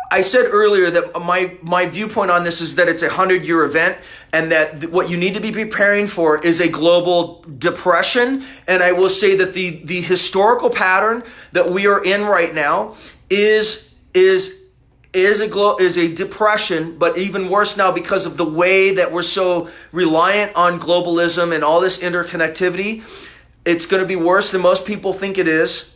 A: I said earlier that my viewpoint on this is that it's a 100-year event and that what you need to be preparing for is a global depression. And I will say that the historical pattern that we are in right now is a depression, but even worse now because of the way that we're so reliant on globalism and all this interconnectivity. It's going to be worse than most people think it is.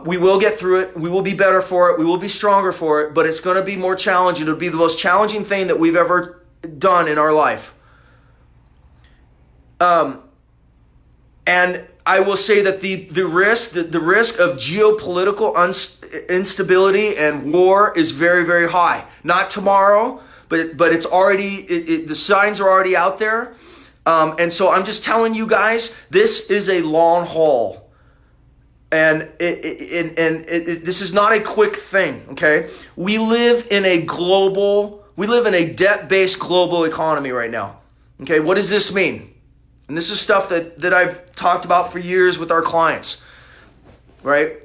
A: We will get through it. We will be better for it. We will be stronger for it, but it's going to be more challenging. It'll be the most challenging thing that we've ever done in our life. And I will say that the risk of geopolitical instability and war is very, very high. Not tomorrow, but it's already, the signs are already out there. And so I'm just telling you guys, this is a long haul. And this is not a quick thing, okay? We live in a debt-based global economy right now, okay? What does this mean? And this is stuff that I've talked about for years with our clients, right?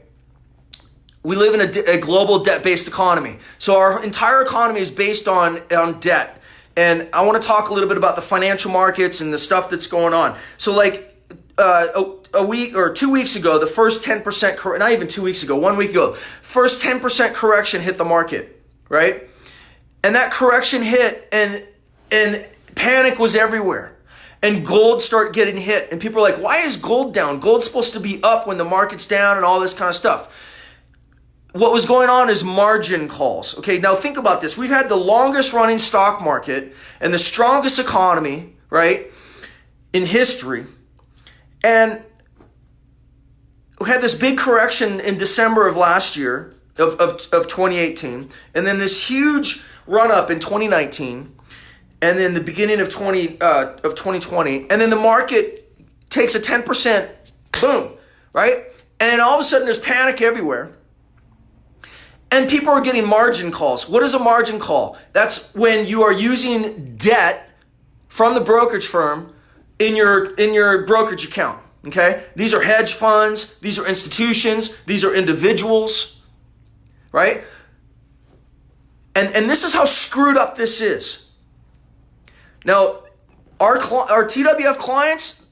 A: we live in a global debt-based economy. So our entire economy is based on debt. And I want to talk a little bit about the financial markets and the stuff that's going on. So like a week or 2 weeks ago, the first 10%, not even 2 weeks ago, 1 week ago, first 10% correction hit the market, right? And that correction hit and panic was everywhere. And gold started getting hit. And people are like, why is gold down? Gold's supposed to be up when the market's down and all this kind of stuff. What was going on is margin calls. Okay, now think about this. We've had the longest running stock market and the strongest economy, right, in history. And we had this big correction in December of last year, of 2018. And then this huge run up in 2019. And then the beginning of 2020. And then the market takes a 10% boom, right? And all of a sudden there's panic everywhere. And people are getting margin calls. What is a margin call? That's when you are using debt from the brokerage firm in your brokerage account. Okay? These are hedge funds, these are institutions, these are individuals, right? And this is how screwed up this is. Now, our TWF clients,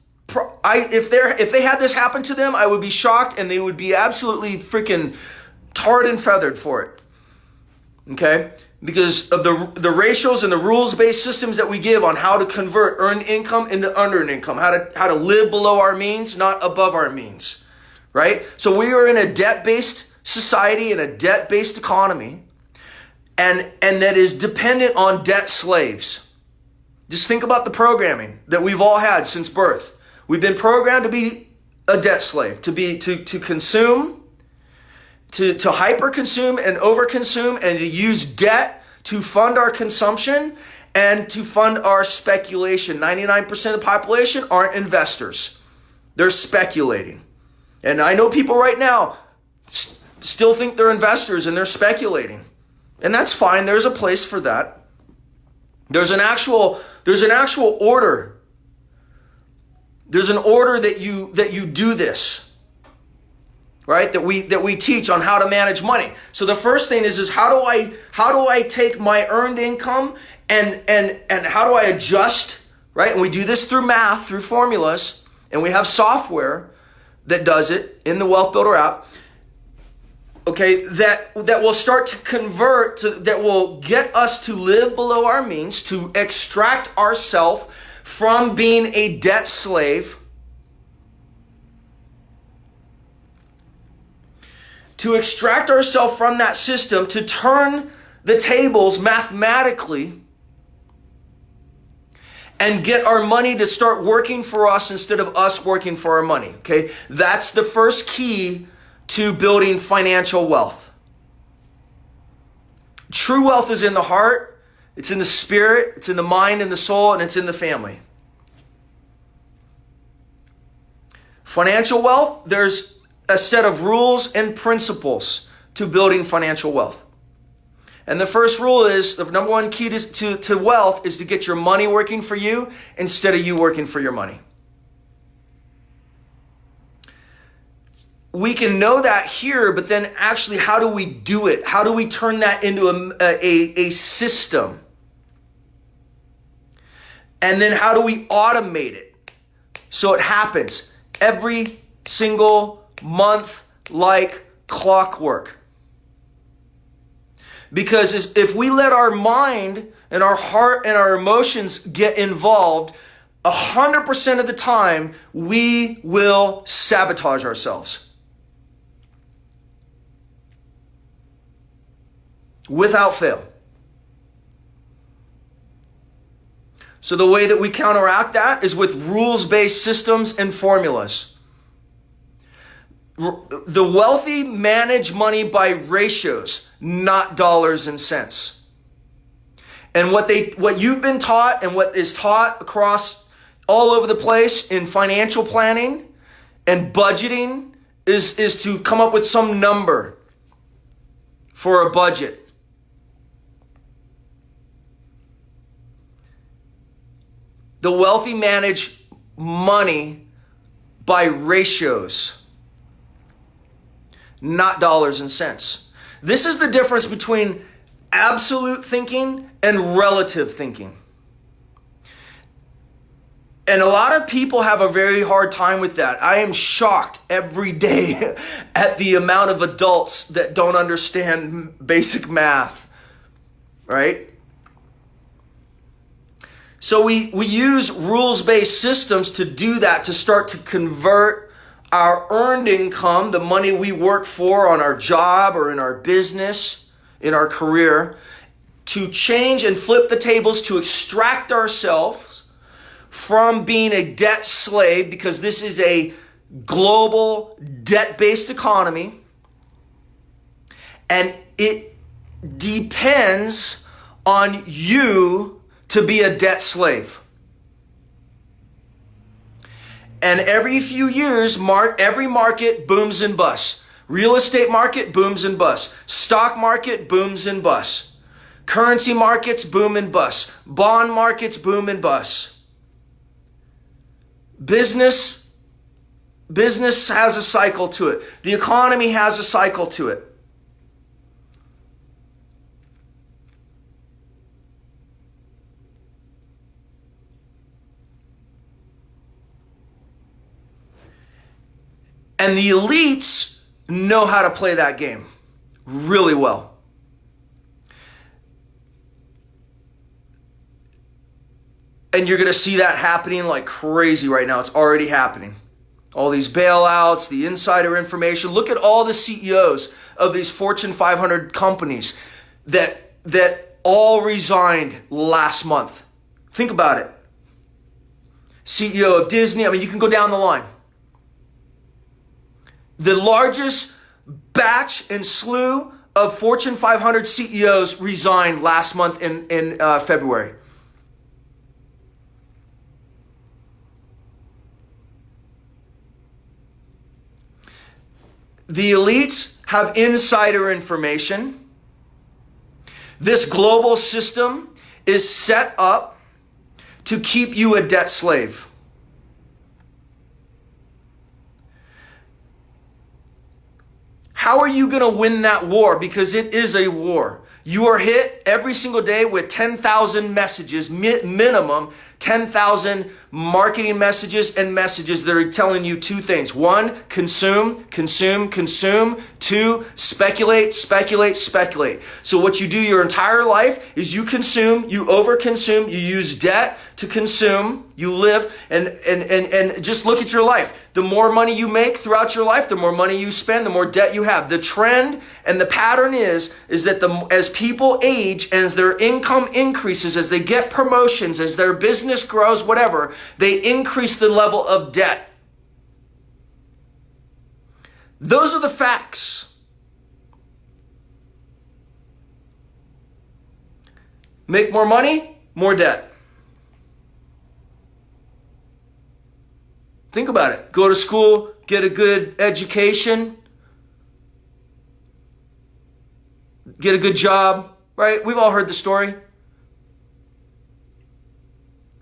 A: if they had this happen to them, I would be shocked and they would be absolutely freaking tarred and feathered for it, okay? Because of the ratios and the rules-based systems that we give on how to convert earned income into unearned income, how to live below our means, not above our means, right? So we are in a debt-based society and a debt-based economy, and that is dependent on debt slaves. Just think about the programming that we've all had since birth. We've been programmed to be a debt slave, to consume, to hyper consume and over consume, and to use debt to fund our consumption and to fund our speculation. 99% of the population aren't investors. They're speculating. And I know people right now still think they're investors and they're speculating. And that's fine. There's a place for that. There's an actual order. There's an order that you do this. Right? That we teach on how to manage money. So the first thing is how do I take my earned income and how do I adjust, right? And we do this through math, through formulas, and we have software that does it in the Wealth Builder app. Okay, that will start to convert that will get us to live below our means, to extract ourselves from being a debt slave, to extract ourselves from that system, to turn the tables mathematically and get our money to start working for us instead of us working for our money, okay? That's the first key to building financial wealth. True wealth is in the heart, it's in the spirit, it's in the mind and the soul, and it's in the family. Financial wealth, there's a set of rules and principles to building financial wealth. And the first rule is, the number one key to wealth is to get your money working for you instead of you working for your money. We can know that here, but then actually how do we do it? How do we turn that into a system? And then how do we automate it so it happens every single month like clockwork? Because if we let our mind and our heart and our emotions get involved, 100% of the time we will sabotage ourselves. Without fail. So the way that we counteract that is with rules-based systems and formulas. The wealthy manage money by ratios, not dollars and cents. And what you've been taught and what is taught across all over the place in financial planning and budgeting is to come up with some number for a budget. The wealthy manage money by ratios. not dollars and cents. This is the difference between absolute thinking and relative thinking. And a lot of people have a very hard time with that. I am shocked every day at the amount of adults that don't understand basic math, right? So we use rules-based systems to do that, to start to convert our earned income, the money we work for on our job or in our business, in our career, to change and flip the tables to extract ourselves from being a debt slave, because this is a global debt-based economy, and it depends on you to be a debt slave. And every few years, every market booms and busts. Real estate market booms and busts. Stock market booms and busts. Currency markets boom and bust. Bond markets boom and bust. Business has a cycle to it. The economy has a cycle to it. And the elites know how to play that game really well. And you're going to see that happening like crazy right now. It's already happening. All these bailouts, the insider information. Look at all the CEOs of these Fortune 500 companies that all resigned last month. Think about it. CEO of Disney. I mean, you can go down the line. The largest batch and slew of Fortune 500 CEOs resigned last month in February. The elites have insider information. This global system is set up to keep you a debt slave. How are you going to win that war? Because it is a war. You are hit every single day with 10,000 messages, minimum 10,000 marketing messages and messages that are telling you two things. One, consume, consume, consume. Two, speculate, speculate, speculate. So what you do your entire life is you consume, you overconsume, you use debt to consume, you live, and just look at your life. The more money you make throughout your life, the more money you spend, the more debt you have. The trend and the pattern is that as people age and as their income increases, as they get promotions, as their business grows, whatever, they increase the level of debt. Those are the facts. Make more money, more debt. Think about it. Go to school, get a good education, get a good job, right? We've all heard the story.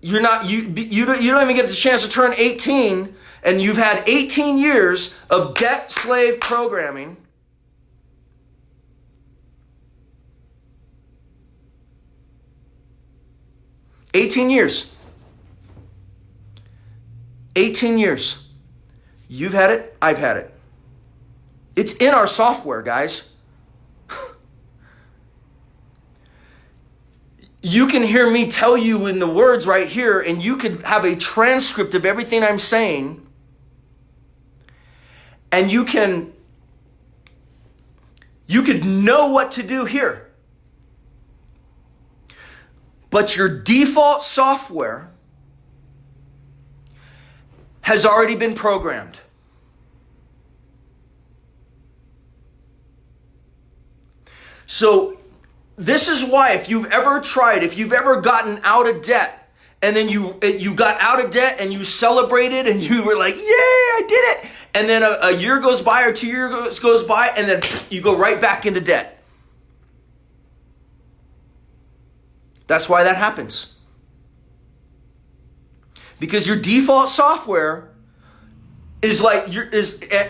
A: You don't even get the chance to turn 18, and you've had 18 years of debt slave programming. $18 years. 18 years. You've had it, I've had it. It's in our software, guys. You can hear me tell you in the words right here, and you could have a transcript of everything I'm saying, and you could know what to do here. But your default software has already been programmed. So this is why if you've ever gotten out of debt, and then you got out of debt and you celebrated and you were like, yay, I did it. And then a year goes by or 2 years goes by, and then you go right back into debt. That's why that happens. Because your default software is like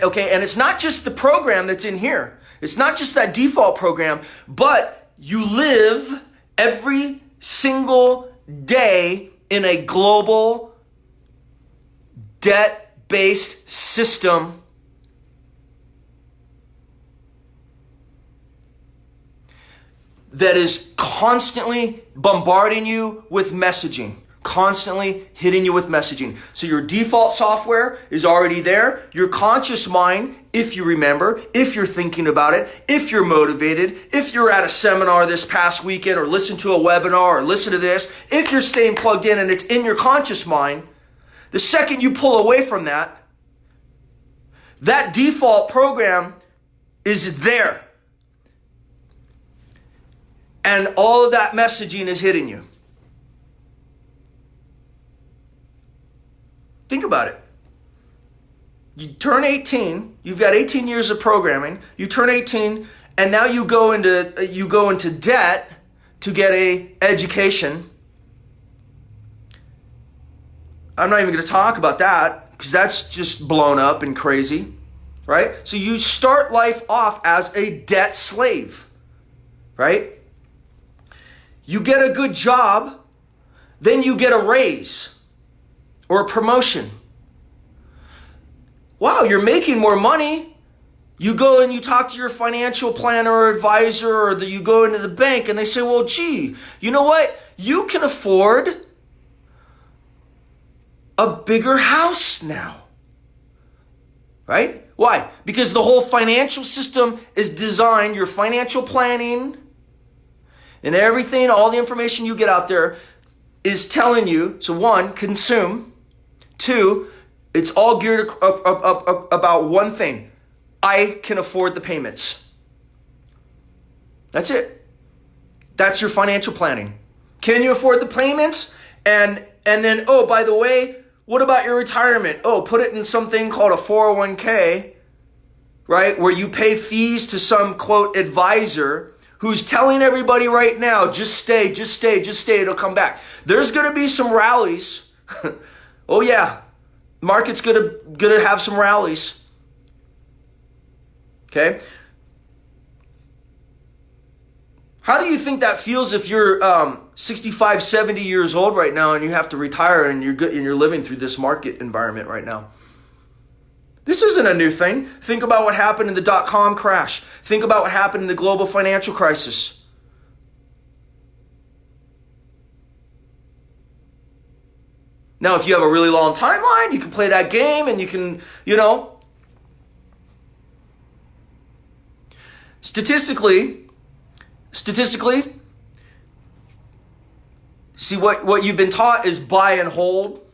A: okay, and it's not just the program that's in here. It's not just that default program, but you live every single day in a global debt-based system that is constantly bombarding you with messaging, constantly hitting you with messaging. So your default software is already there. Your conscious mind, if you remember, if you're thinking about it, if you're motivated, if you're at a seminar this past weekend or listen to a webinar or listen to this, if you're staying plugged in and it's in your conscious mind, the second you pull away from that, that default program is there. And all of that messaging is hitting you. Think about it. You turn 18, you've got 18 years of programming, you turn 18, and now you go into debt to get a education. I'm not even going to talk about that because that's just blown up and crazy, right? So you start life off as a debt slave, right? You get a good job, then you get a raise or a promotion. Wow, you're making more money. You go and you talk to your financial planner or advisor, or you go into the bank and they say, well, gee, you know what? You can afford a bigger house now, right? Why? Because the whole financial system is designed, your financial planning and everything, all the information you get out there is telling you, so one, consume. Two, it's all geared about one thing. I can afford the payments. That's it. That's your financial planning. Can you afford the payments? And then, oh, by the way, what about your retirement? Oh, put it in something called a 401k, right? Where you pay fees to some, quote, advisor who's telling everybody right now, just stay, it'll come back. There's going to be some rallies. Oh yeah, market's going to have some rallies. Okay? How do you think that feels if you're 65, 70 years old right now and you have to retire and you're living through this market environment right now? This isn't a new thing. Think about what happened in the dot-com crash. Think about what happened in the global financial crisis. Now, if you have a really long timeline, you can play that game and you can, statistically, see what you've been taught is buy and hold.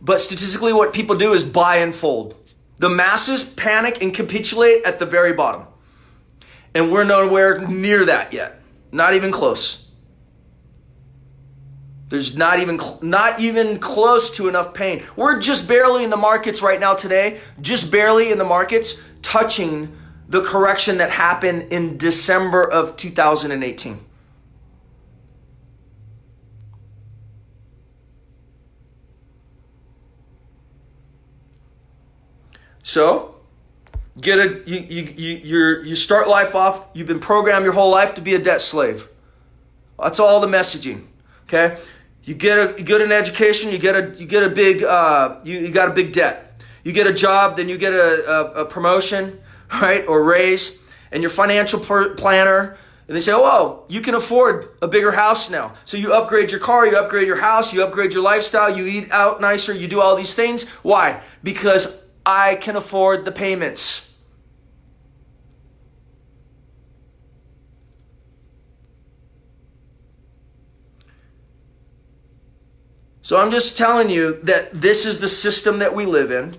A: But statistically, what people do is buy and fold. The masses panic and capitulate at the very bottom. And we're nowhere near that yet. Not even close. There's not even close to enough pain. We're just barely in the markets right now today, just barely in the markets, touching the correction that happened in December of 2018. So, you start life off, you've been programmed your whole life to be a debt slave. That's all the messaging. Okay? You get an education, you got a big debt. You get a job, then you get a promotion, right? Or raise, and your financial planner, and they say, oh, you can afford a bigger house now. So you upgrade your car, you upgrade your house, you upgrade your lifestyle, you eat out nicer, you do all these things. Why? Because I can afford the payments. So I'm just telling you that this is the system that we live in.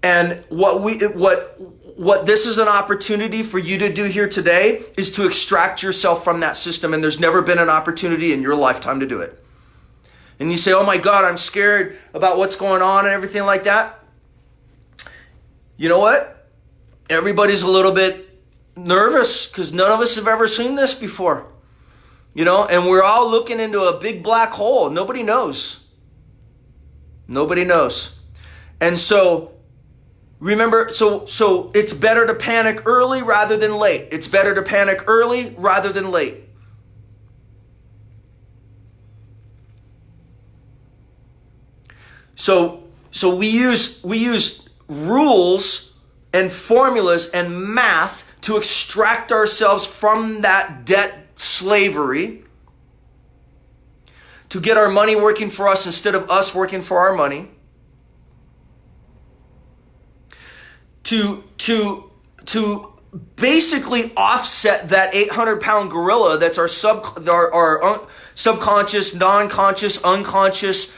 A: And what this is an opportunity for you to do here today is to extract yourself from that system. And there's never been an opportunity in your lifetime to do it. And you say, oh my God, I'm scared about what's going on and everything like that. You know what? Everybody's a little bit nervous because none of us have ever seen this before. And we're all looking into a big black hole. Nobody knows. Nobody knows. And so remember, so it's better to panic early rather than late. It's better to panic early rather than late. So we use rules and formulas and math to extract ourselves from that debt slavery, to get our money working for us instead of us working for our money, to basically offset that 800-pound gorilla that's our subconscious, non-conscious, unconscious,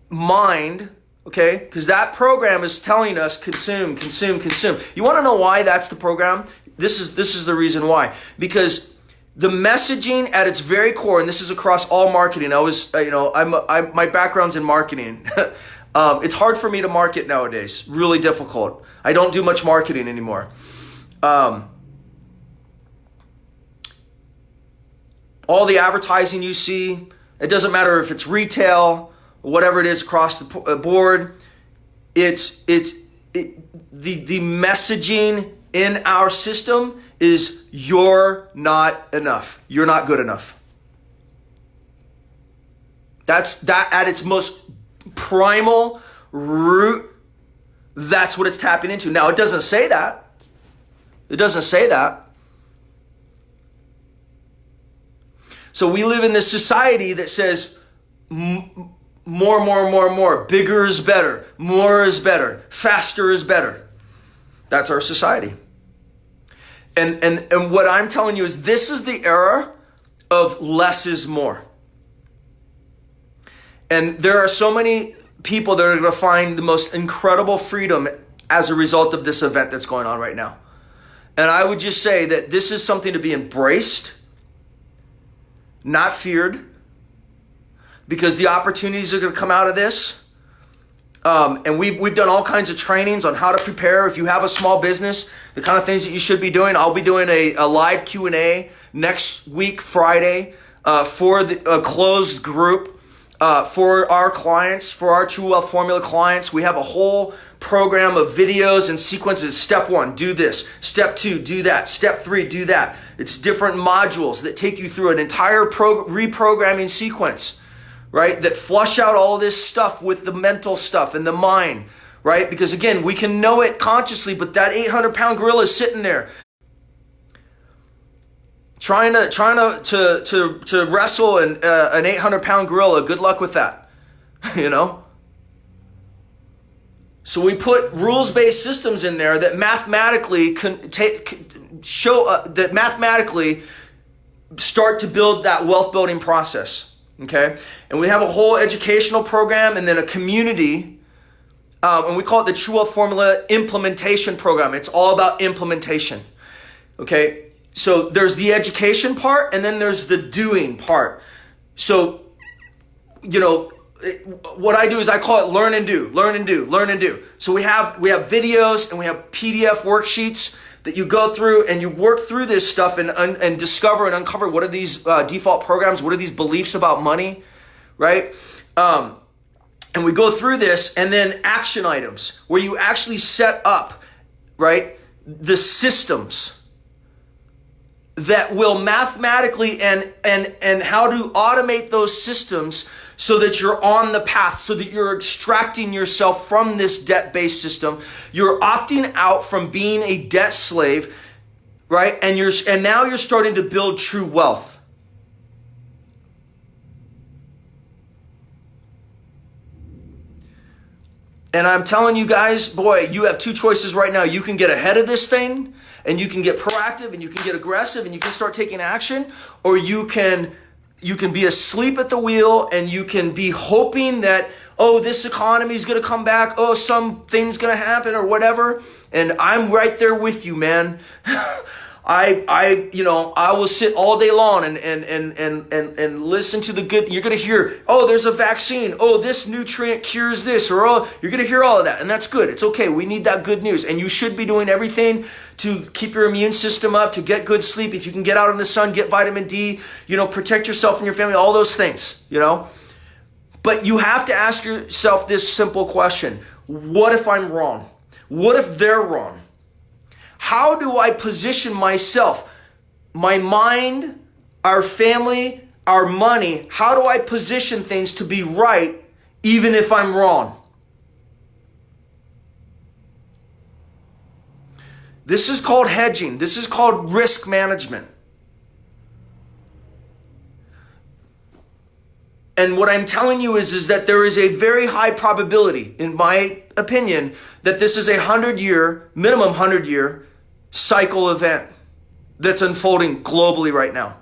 A: mind, okay? Because that program is telling us consume, consume, consume. You want to know why that's the program? This is the reason why. Because the messaging at its very core, and this is across all marketing. My background's in marketing. It's hard for me to market nowadays. Really difficult. I don't do much marketing anymore. All the advertising you see, it doesn't matter if it's retail, whatever it is across the board. The messaging in our system is you're not enough. You're not good enough. That's that at its most primal root. That's what it's tapping into. Now, it doesn't say that. It doesn't say that. So we live in this society that says more. Bigger is better. More is better. Faster is better. That's our society. And what I'm telling you is this is the era of less is more. And there are so many people that are going to find the most incredible freedom as a result of this event that's going on right now. And I would just say that this is something to be embraced, not feared, because the opportunities are going to come out of this. And we've done all kinds of trainings on how to prepare. If you have a small business, the kind of things that you should be doing. I'll be doing a live Q&A next week, Friday, for a closed group, for our clients, for our True Wealth Formula clients. We have a whole program of videos and sequences. Step 1, do this. Step 2, do that. Step 3, do that. It's different modules that take you through an entire reprogramming sequence, right? That flush out all this stuff with the mental stuff and the mind, right? Because again, we can know it consciously, but that 800-pound gorilla is sitting there trying to wrestle an 800-pound gorilla. Good luck with that, So we put rules-based systems in there that mathematically that mathematically start to build that wealth building process. Okay, and we have a whole educational program and then a community, and we call it the True Wealth Formula Implementation Program. It's all about implementation. Okay, so there's the education part and then there's the doing part. So, what I do is I call it learn and do, learn and do, learn and do. So we have videos and we have PDF worksheets that you go through and you work through this stuff and discover and uncover what are these default programs, what are these beliefs about money, right? And we go through this and then action items where you actually set up, right, the systems that will mathematically and how to automate those systems so that you're on the path, so that you're extracting yourself from this debt-based system. You're opting out from being a debt slave, right? And now you're starting to build true wealth. And I'm telling you guys, boy, you have two choices right now. You can get ahead of this thing and you can get proactive and you can get aggressive and you can start taking action, or you can be asleep at the wheel and you can be hoping that, oh, this economy is going to come back. Oh, something's going to happen or whatever. And I'm right there with you, man. I will sit all day long and listen to the good. You're going to hear, oh, there's a vaccine. Oh, this nutrient cures this, or oh, you're going to hear all of that. And that's good. It's okay. We need that good news. And you should be doing everything to keep your immune system up, to get good sleep. If you can get out in the sun, get vitamin D, protect yourself and your family, all those things, But you have to ask yourself this simple question. What if I'm wrong? What if they're wrong? How do I position myself, my mind, our family, our money? How do I position things to be right even if I'm wrong? This is called hedging. This is called risk management. And what I'm telling you is that there is a very high probability, in my opinion, that this is a 100-year, minimum 100-year cycle event that's unfolding globally right now.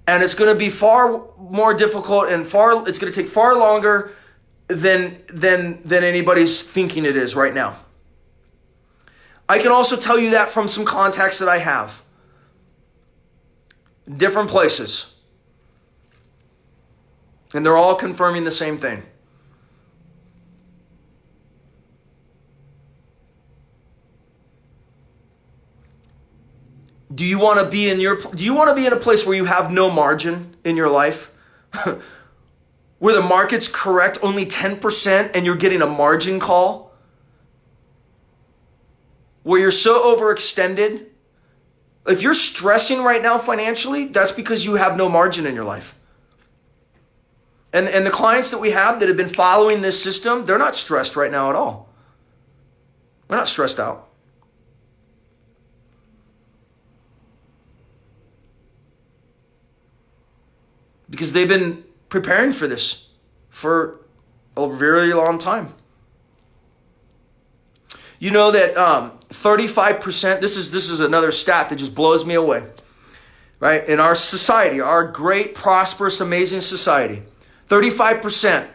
A: And it's going to be far more difficult and it's going to take far longer than anybody's thinking it is right now. I can also tell you that from some contacts that I have. Different places. And they're all confirming the same thing. Do you want to be in a place where you have no margin in your life? Where the market's correct only 10% and you're getting a margin call? Where you're so overextended? If you're stressing right now financially, that's because you have no margin in your life. And the clients that we have that have been following this system, they're not stressed right now at all. They're not stressed out. Because they've been preparing for this for a very long time. You know that 35%, this is another stat that just blows me away. Right? In our society, our great, prosperous, amazing society, 35%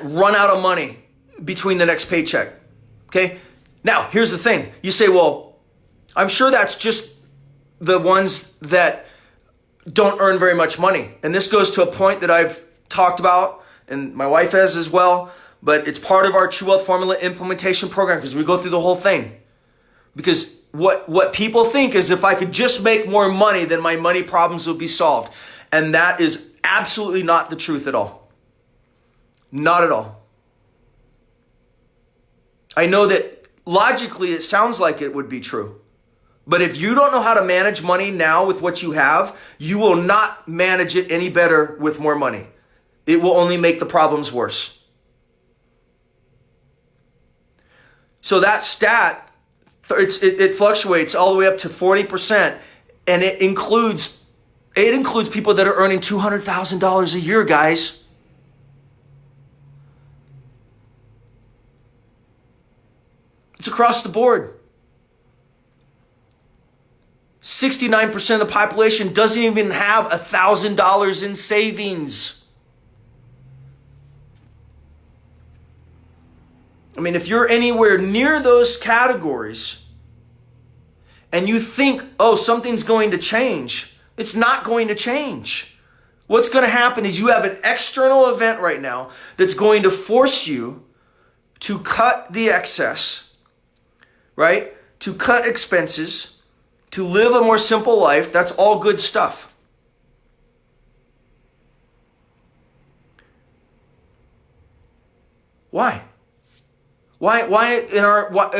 A: run out of money between the next paycheck. Okay? Now, here's the thing. You say, well, I'm sure that's just the ones that don't earn very much money. And this goes to a point that I've talked about, and my wife has as well, but it's part of our True Wealth Formula implementation program because we go through the whole thing. Because what people think is if I could just make more money, then my money problems will be solved. And that is absolutely not the truth at all. Not at all. I know that logically it sounds like it would be true. But if you don't know how to manage money now with what you have, you will not manage it any better with more money. It will only make the problems worse. So that stat, it fluctuates all the way up to 40%, and it includes people that are earning $200,000 a year, guys. It's across the board. 69% of the population doesn't even have $1,000 in savings. I mean, if you're anywhere near those categories and you think, oh, something's going to change, it's not going to change. What's going to happen is you have an external event right now that's going to force you to cut the excess, right? To cut expenses, to live a more simple life. That's all good stuff. Why? Why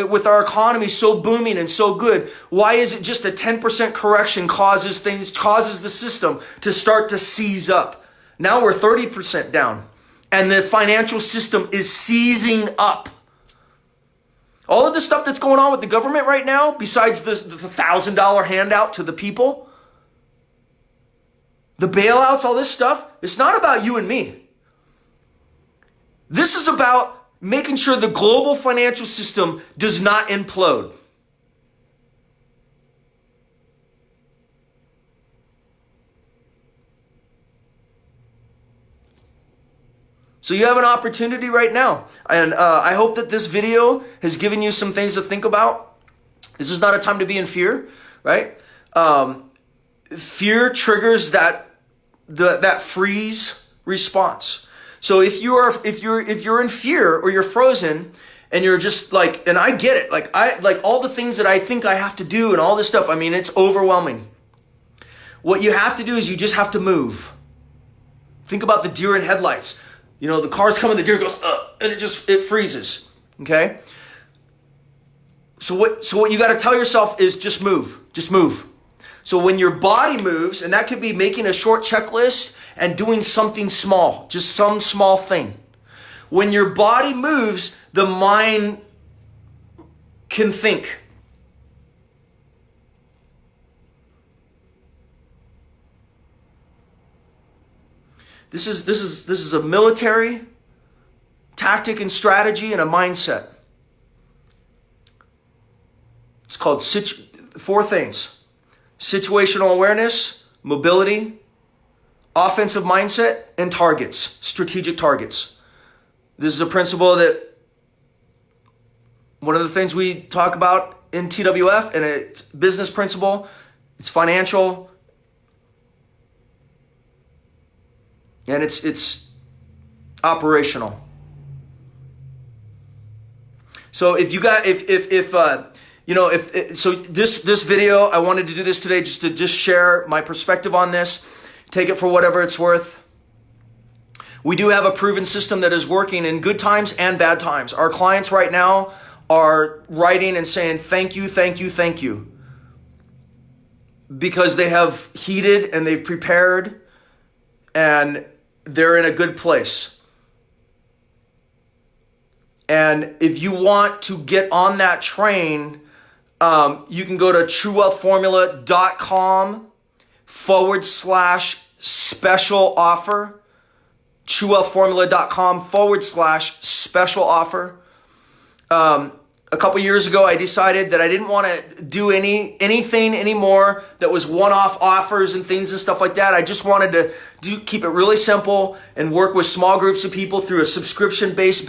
A: with our economy so booming and so good, why is it just a 10% correction causes the system to start to seize up? Now we're 30% down and the financial system is seizing up. All of the stuff that's going on with the government right now, besides the $1,000 handout to the people, the bailouts, all this stuff, it's not about you and me. This is about making sure the global financial system does not implode. So you have an opportunity right now. And I hope that this video has given you some things to think about. This is not a time to be in fear, right? Fear triggers that freeze response. So if you're in fear or you're frozen and you're just like, and I get it, like all the things that I think I have to do and all this stuff, I mean, it's overwhelming. What you have to do is you just have to move. Think about the deer in headlights. The car's coming, the deer goes, and it freezes. Okay? So what you got to tell yourself is just move. Just move. So when your body moves, and that could be making a short checklist and doing something small, just some small thing. When your body moves, the mind can think. This is a military tactic and strategy and a mindset. It's called 4 things: situational awareness, mobility, offensive mindset, and targets, strategic targets. This is a principle that one of the things we talk about in TWF, and it's business principle, it's financial, and it's operational. So if this video, I wanted to do this today just to share my perspective on this. Take it for whatever it's worth. We do have a proven system that is working in good times and bad times. Our clients right now are writing and saying, thank you, thank you, thank you. Because they have heeded and they've prepared and they're in a good place. And if you want to get on that train, you can go to truewealthformula.com/special offer. truewealthformula.com/special offer. A couple years ago, I decided that I didn't want to do anything anymore that was one-off offers and things and stuff like that. I just wanted to keep it really simple and work with small groups of people through a subscription-based,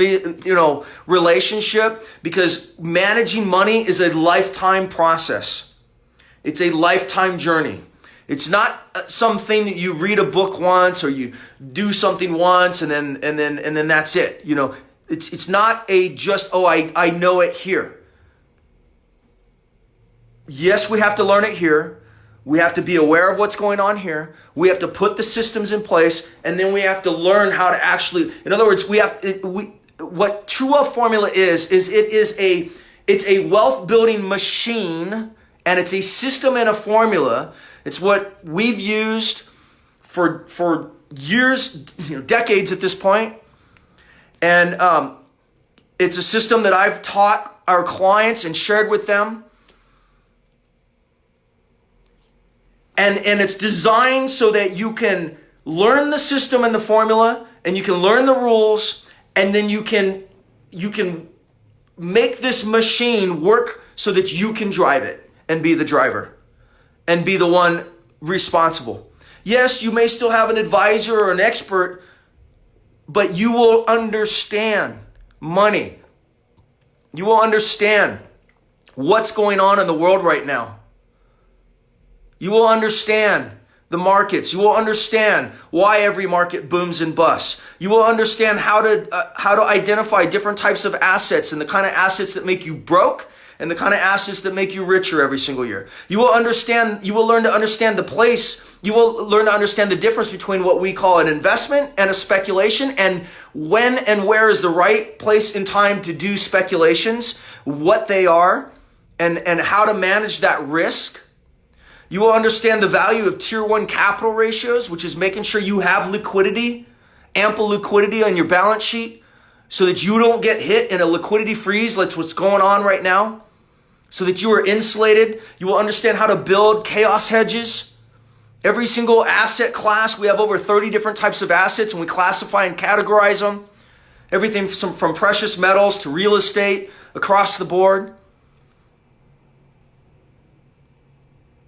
A: relationship, because managing money is a lifetime process. It's a lifetime journey. It's not something that you read a book once or you do something once and then that's it. It's not I know it here. Yes, we have to learn it here. We have to be aware of what's going on here. We have to put the systems in place, and then we have to learn how to actually. In other words, what True Wealth Formula it's a wealth building machine, and it's a system and a formula. It's what we've used for years, decades at this point. And it's a system that I've taught our clients and shared with them. And it's designed so that you can learn the system and the formula, and you can learn the rules, and then you can make this machine work so that you can drive it and be the driver and be the one responsible. Yes, you may still have an advisor or an expert, but you will understand money. You will understand what's going on in the world right now. You will understand the markets. You will understand why every market booms and busts. You will understand how to identify different types of assets and the kind of assets that make you broke and the kind of assets that make you richer every single year. You will learn to understand the place. You will learn to understand the difference between what we call an investment and a speculation, and when and where is the right place in time to do speculations, what they are, and how to manage that risk. You will understand the value of tier 1 capital ratios, which is making sure you have liquidity, ample liquidity on your balance sheet so that you don't get hit in a liquidity freeze like what's going on right now, so that you are insulated. You will understand how to build chaos hedges. Every single asset class, we have over 30 different types of assets, and we classify and categorize them. Everything from precious metals to real estate across the board.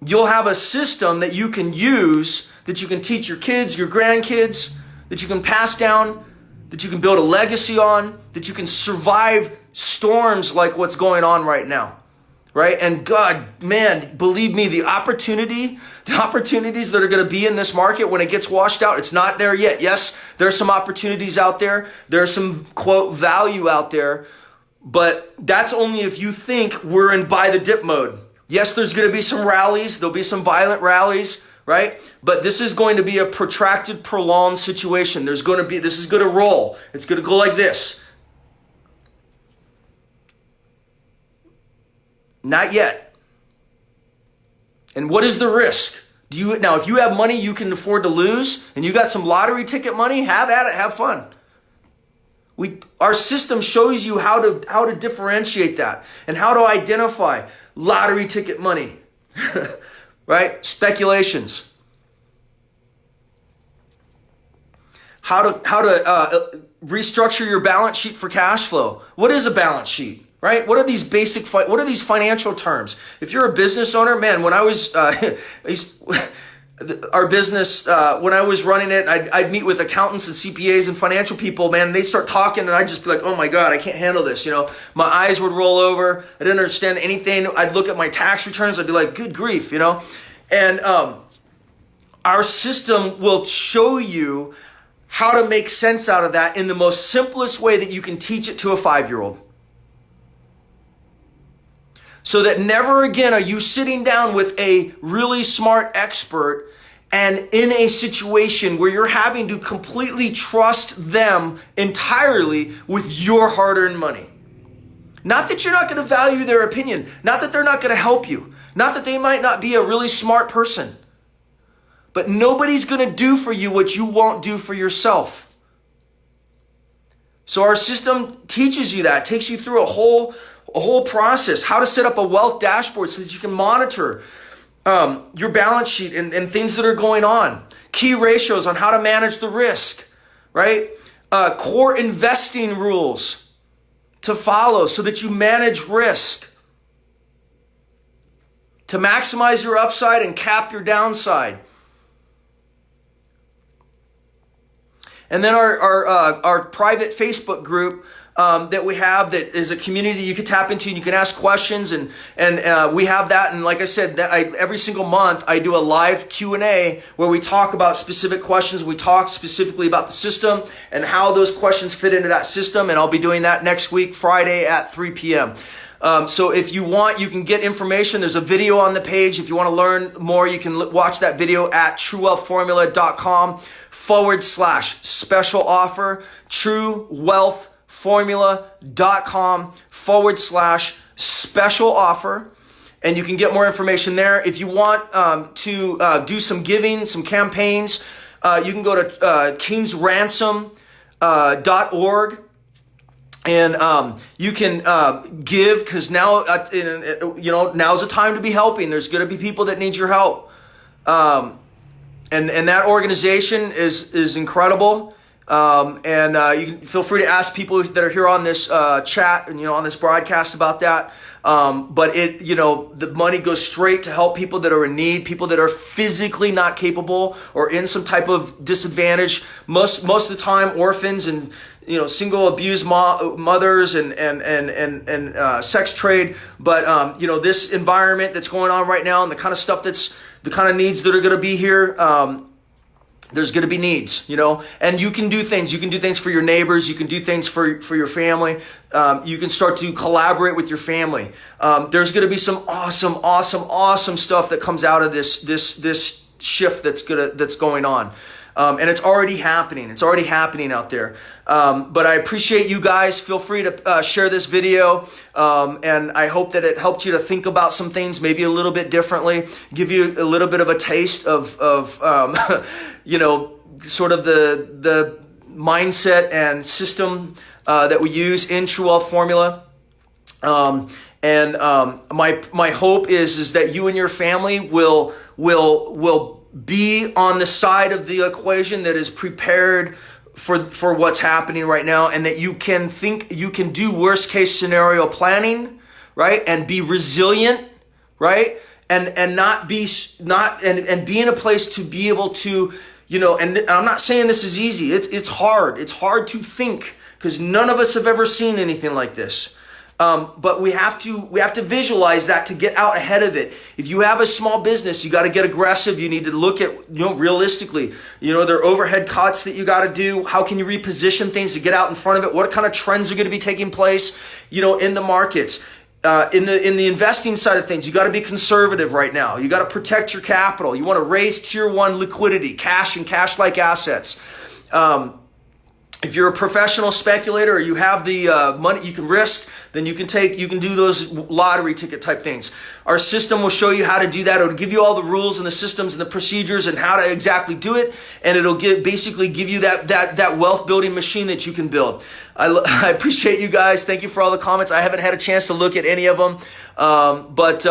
A: You'll have a system that you can use, that you can teach your kids, your grandkids, that you can pass down, that you can build a legacy on, that you can survive storms like what's going on right now. Right? And God, man, believe me, the opportunities that are going to be in this market when it gets washed out, it's not there yet. Yes, there's some opportunities out there. There's some, quote, value out there. But that's only if you think we're in buy the dip mode. Yes, there's going to be some rallies. There'll be some violent rallies. right? But this is going to be a protracted, prolonged situation. This is going to roll. It's going to go like this. Not yet. And what is the risk? Now, if you have money you can afford to lose, and you got some lottery ticket money, have at it, have fun. Our system shows you how to differentiate that and how to identify lottery ticket money, right? Speculations. How to restructure your balance sheet for cash flow. What is a balance sheet, right? What are these financial terms? If you're a business owner, man, when I was our business, when I was running it, I'd meet with accountants and CPAs and financial people, man, they'd start talking and I'd just be like, oh my God, I can't handle this. My eyes would roll over. I didn't understand anything. I'd look at my tax returns. I'd be like, good grief, and our system will show you how to make sense out of that in the most simplest way that you can teach it to a 5-year-old. So that never again are you sitting down with a really smart expert and in a situation where you're having to completely trust them entirely with your hard-earned money. Not that you're not going to value their opinion, not that they're not going to help you, not that they might not be a really smart person, but nobody's going to do for you what you won't do for yourself. So our system teaches you that, takes you through a whole process, how to set up a wealth dashboard so that you can monitor your balance sheet and things that are going on. Key ratios on how to manage the risk, right? Core investing rules to follow so that you manage risk. To maximize your upside and cap your downside. And then our private Facebook group that we have, that is a community you can tap into and you can ask questions, and we have that. And like I said, every single month I do a live Q&A where we talk about specific questions. We talk specifically about the system and how those questions fit into that system, and I'll be doing that next week, Friday at 3 p.m. So if you want, you can get information. There's a video on the page. If you want to learn more, you can watch that video at truewealthformula.com/special offer. truewealthformula.com/special offer. And you can get more information there. If you want to do some giving, some campaigns, you can go to kingsransom.org. And you can give, because now now's the time to be helping. There's going to be people that need your help, and that organization is incredible. And you can feel free to ask people that are here on this chat and on this broadcast about that. But the money goes straight to help people that are in need, people that are physically not capable or in some type of disadvantage. Most of the time, orphans and single abused mothers and sex trade. But this environment that's going on right now and the kind of stuff the kind of needs that are going to be here. There's going to be needs, and you can do things. You can do things for your neighbors. You can do things for your family. You can start to collaborate with your family. There's going to be some awesome stuff that comes out of this shift that's going on. And it's already happening. It's already happening out there. But I appreciate you guys. Feel free to share this video. And I hope that it helped you to think about some things maybe a little bit differently, give you a little bit of a taste of sort of the mindset and system that we use in True Wealth Formula. And my hope is that you and your family will be on the side of the equation that is prepared for what's happening right now, and that you can do worst case scenario planning, right? And be resilient, right? And be in a place to be able to, and I'm not saying this is easy. It's hard. It's hard to think because none of us have ever seen anything like this. But we have to visualize that to get out ahead of it. If you have a small business, you got to get aggressive. You need to look at, realistically, there are overhead cuts that you got to do. How can you reposition things to get out in front of it? What kind of trends are going to be taking place, in the markets? in the investing side of things, you got to be conservative right now. You got to protect your capital. You want to raise tier one liquidity, cash and cash-like assets. If you're a professional speculator or you have the money you can risk, then you can do those lottery ticket type things. Our system will show you how to do that. It'll give you all the rules and the systems and the procedures and how to exactly do it, and it'll basically give you that wealth building machine that you can build. I appreciate you guys. Thank you for all the comments. I haven't had a chance to look at any of them, but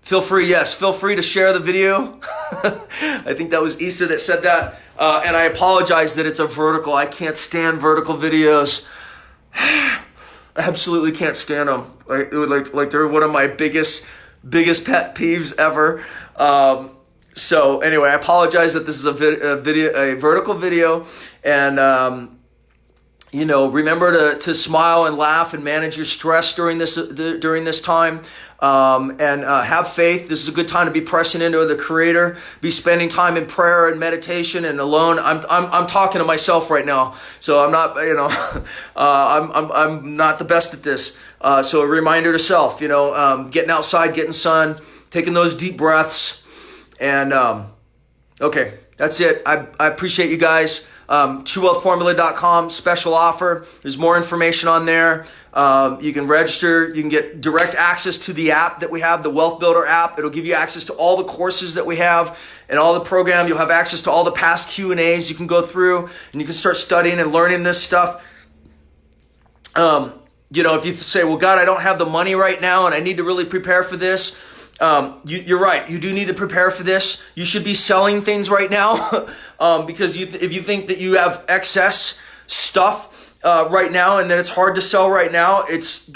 A: feel free to share the video. I think that was Issa that said that. And I apologize that it's a vertical. I can't stand vertical videos. I absolutely can't stand them. Like they're one of my biggest pet peeves ever. So anyway, I apologize that this is a vertical video, and remember to smile and laugh and manage your stress during this time. And have faith. This is a good time to be pressing into the Creator. Be spending time in prayer and meditation and alone. I'm talking to myself right now, so I'm not I'm not the best at this. So a reminder to self, getting outside, getting sun, taking those deep breaths, and okay, that's it. I appreciate you guys. TrueWealthFormula.com special offer. There's more information on there. You can register. You can get direct access to the app that we have, the Wealth Builder app. It'll give you access to all the courses that we have and all the program. You'll have access to all the past Q&As you can go through, and you can start studying and learning this stuff. If you say, well, God, I don't have the money right now and I need to really prepare for this. You're right. You do need to prepare for this. You should be selling things right now because if you think that you have excess stuff right now and that it's hard to sell right now, it's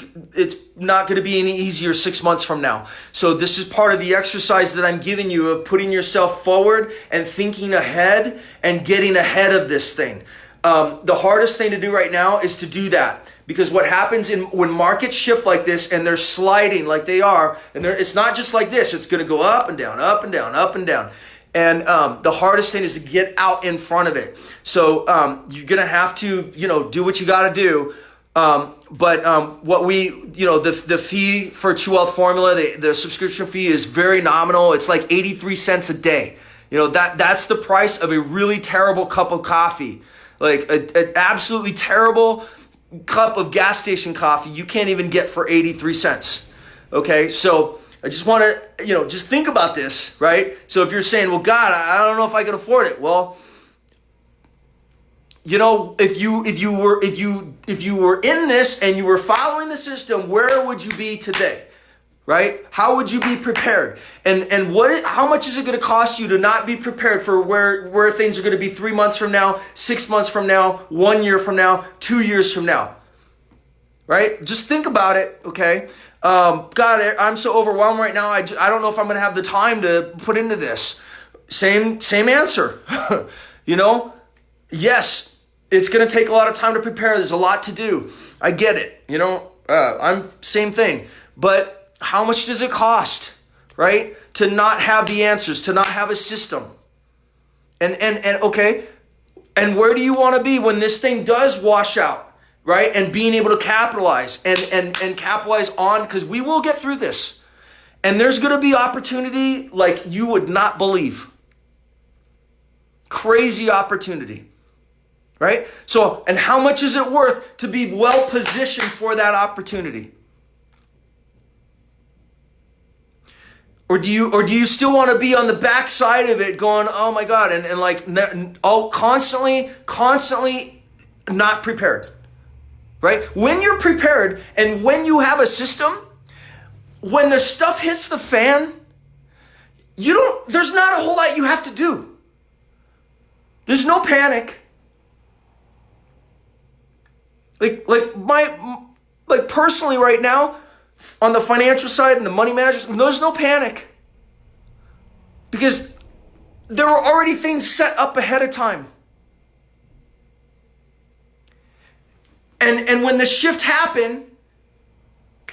A: not going to be any easier 6 months from now. So this is part of the exercise that I'm giving you of putting yourself forward and thinking ahead and getting ahead of this thing. The hardest thing to do right now is to do that. Because what happens when markets shift like this and they're sliding like they are, and it's not just like this, it's going to go up and down, up and down, up and down. And the hardest thing is to get out in front of it. So you're going to have to, do what you got to do. But what the fee for True Wealth Formula, the subscription fee is very nominal. It's like 83 cents a day. That's the price of a really terrible cup of coffee. Like an absolutely terrible cup of gas station coffee you can't even get for 83 cents. Okay, so I just want to, just think about this, right? So if you're saying, well, God, I don't know if I can afford it. Well, if you were in this and you were following the system, where would you be today? Right? How would you be prepared? And how much is it going to cost you to not be prepared for where things are going to be 3 months from now, 6 months from now, 1 year from now, 2 years from now? Right? Just think about it, okay? God, I'm so overwhelmed right now. I don't know if I'm going to have the time to put into this. Same answer. Yes, it's going to take a lot of time to prepare. There's a lot to do. I get it. I'm same thing. But how much does it cost, right? To not have the answers, to not have a system. And okay, and where do you want to be when this thing does wash out, right? And being able to capitalize and capitalize on, because we will get through this. And there's going to be opportunity like you would not believe. Crazy opportunity, right? So, and how much is it worth to be well positioned for that opportunity? Or do you still want to be on the backside of it going, oh my God, and constantly not prepared, right? When you're prepared and when you have a system, when the stuff hits the fan, there's not a whole lot you have to do. There's no panic. Like personally right now, on the financial side and the money managers, there's no panic. Because there were already things set up ahead of time. And when the shift happened,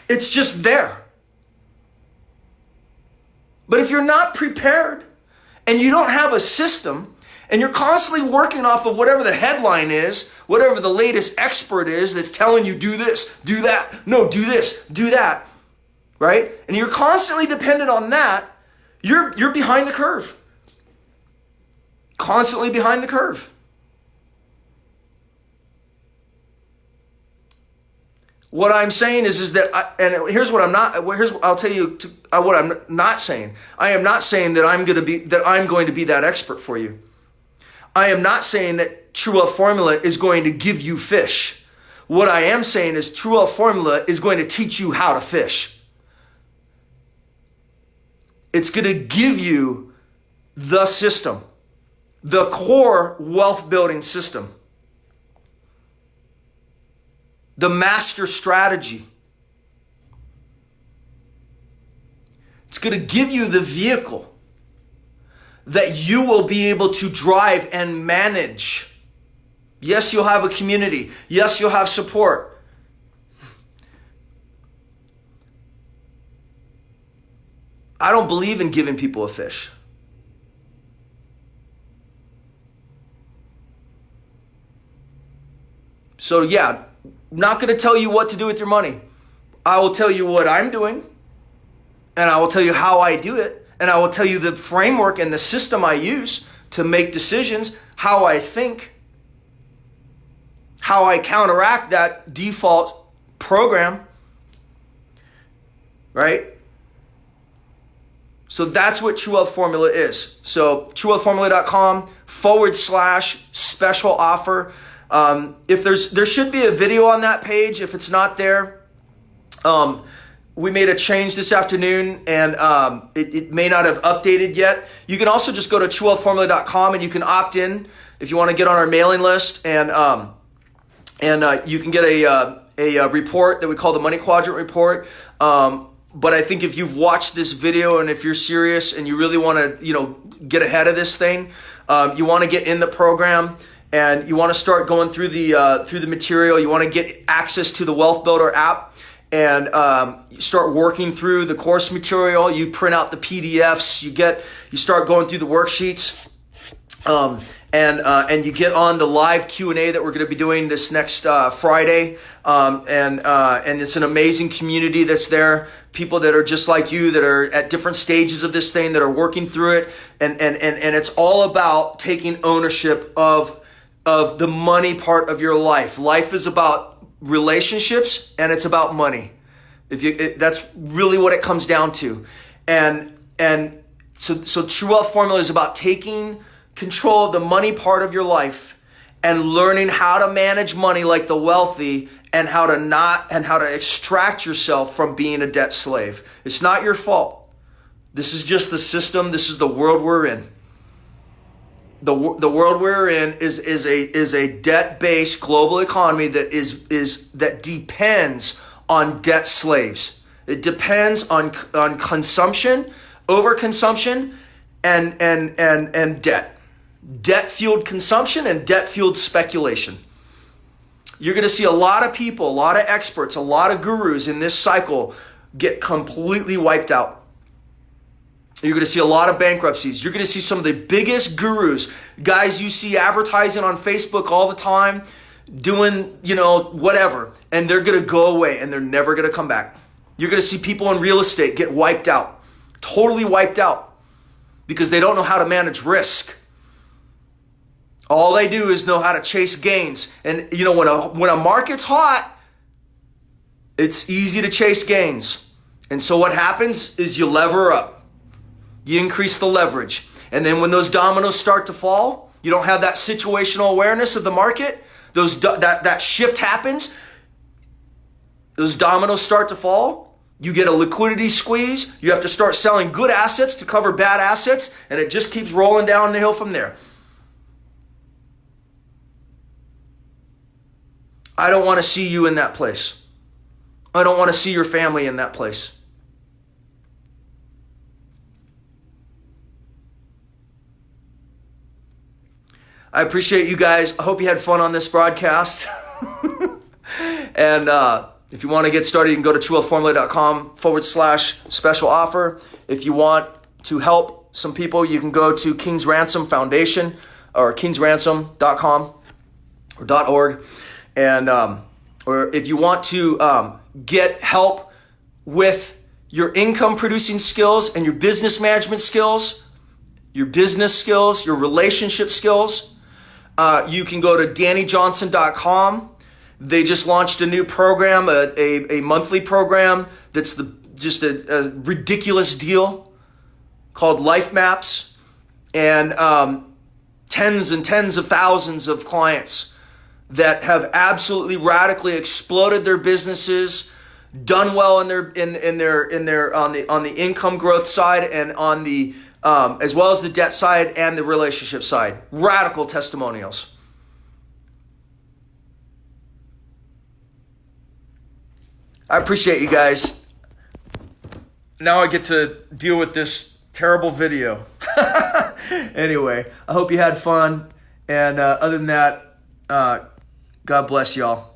A: it's just there. But if you're not prepared and you don't have a system and you're constantly working off of whatever the headline is, whatever the latest expert is that's telling you do this, do that, no, do this, do that, right? And you're constantly dependent on that, you're behind the curve. Constantly behind the curve. What I'm saying is that, here's what I'll tell you what I'm not saying. I am not saying that I'm going to be that expert for you. I am not saying that True Wealth Formula is going to give you fish. What I am saying is True Wealth Formula is going to teach you how to fish. It's going to give you the system, the core wealth building system, the master strategy. It's going to give you the vehicle that you will be able to drive and manage. Yes, you'll have a community. Yes, you'll have support. I don't believe in giving people a fish. So yeah, I'm not going to tell you what to do with your money. I will tell you what I'm doing, and I will tell you how I do it, and I will tell you the framework and the system I use to make decisions, how I think, how I counteract that default program, right? So that's what True Wealth Formula is. So truewealthformula.com/special offer. If there should be a video on that page. If it's not there, we made a change this afternoon, and it may not have updated yet. You can also just go to truewealthformula.com and you can opt in if you want to get on our mailing list, and you can get a report that we call the Money Quadrant report. But I think if you've watched this video and if you're serious and you really want to, get ahead of this thing, you want to get in the program and you want to start going through the material. You want to get access to the Wealth Builder app and start working through the course material. You print out the PDFs. You start going through the worksheets. And you get on the live Q&A that we're going to be doing this next Friday. And it's an amazing community that's there. People that are just like you, that are at different stages of this thing, that are working through it. And it's all about taking ownership of the money part of your life. Life is about relationships and it's about money. That's really what it comes down to. And so True Wealth Formula is about taking control of the money part of your life and learning how to manage money like the wealthy, and how to extract yourself from being a debt slave. It's not your fault. This is just the system. This is the world we're in. The world we're in is a debt-based global economy that depends on debt slaves. It depends on consumption, overconsumption, and debt. Debt-fueled consumption and debt-fueled speculation. You're going to see a lot of people, a lot of experts, a lot of gurus in this cycle get completely wiped out. You're going to see a lot of bankruptcies. You're going to see some of the biggest gurus, guys you see advertising on Facebook all the time, doing, whatever, and they're going to go away and they're never going to come back. You're going to see people in real estate get wiped out, totally wiped out, because they don't know how to manage risk. All they do is know how to chase gains. And when a market's hot, it's easy to chase gains. And so what happens is you lever up. You increase the leverage. And then when those dominoes start to fall, you don't have that situational awareness of the market. That shift happens. Those dominoes start to fall. You get a liquidity squeeze. You have to start selling good assets to cover bad assets. And it just keeps rolling down the hill from there. I don't want to see you in that place. I don't want to see your family in that place. I appreciate you guys. I hope you had fun on this broadcast. And if you want to get started, you can go to truewealthformula.com/special offer. If you want to help some people, you can go to King's Ransom Foundation or kingsransom.com or .org. And or if you want to get help with your income producing skills and your business management skills, your business skills, your relationship skills, you can go to DannyJohnson.com. They just launched a new program, a monthly program that's just a ridiculous deal called Life Maps, and tens and tens of thousands of clients that have absolutely radically exploded their businesses, done well in their on the income growth side and on the as well as the debt side and the relationship side. Radical testimonials. I appreciate you guys. Now I get to deal with this terrible video. Anyway, I hope you had fun. And other than that, God bless y'all.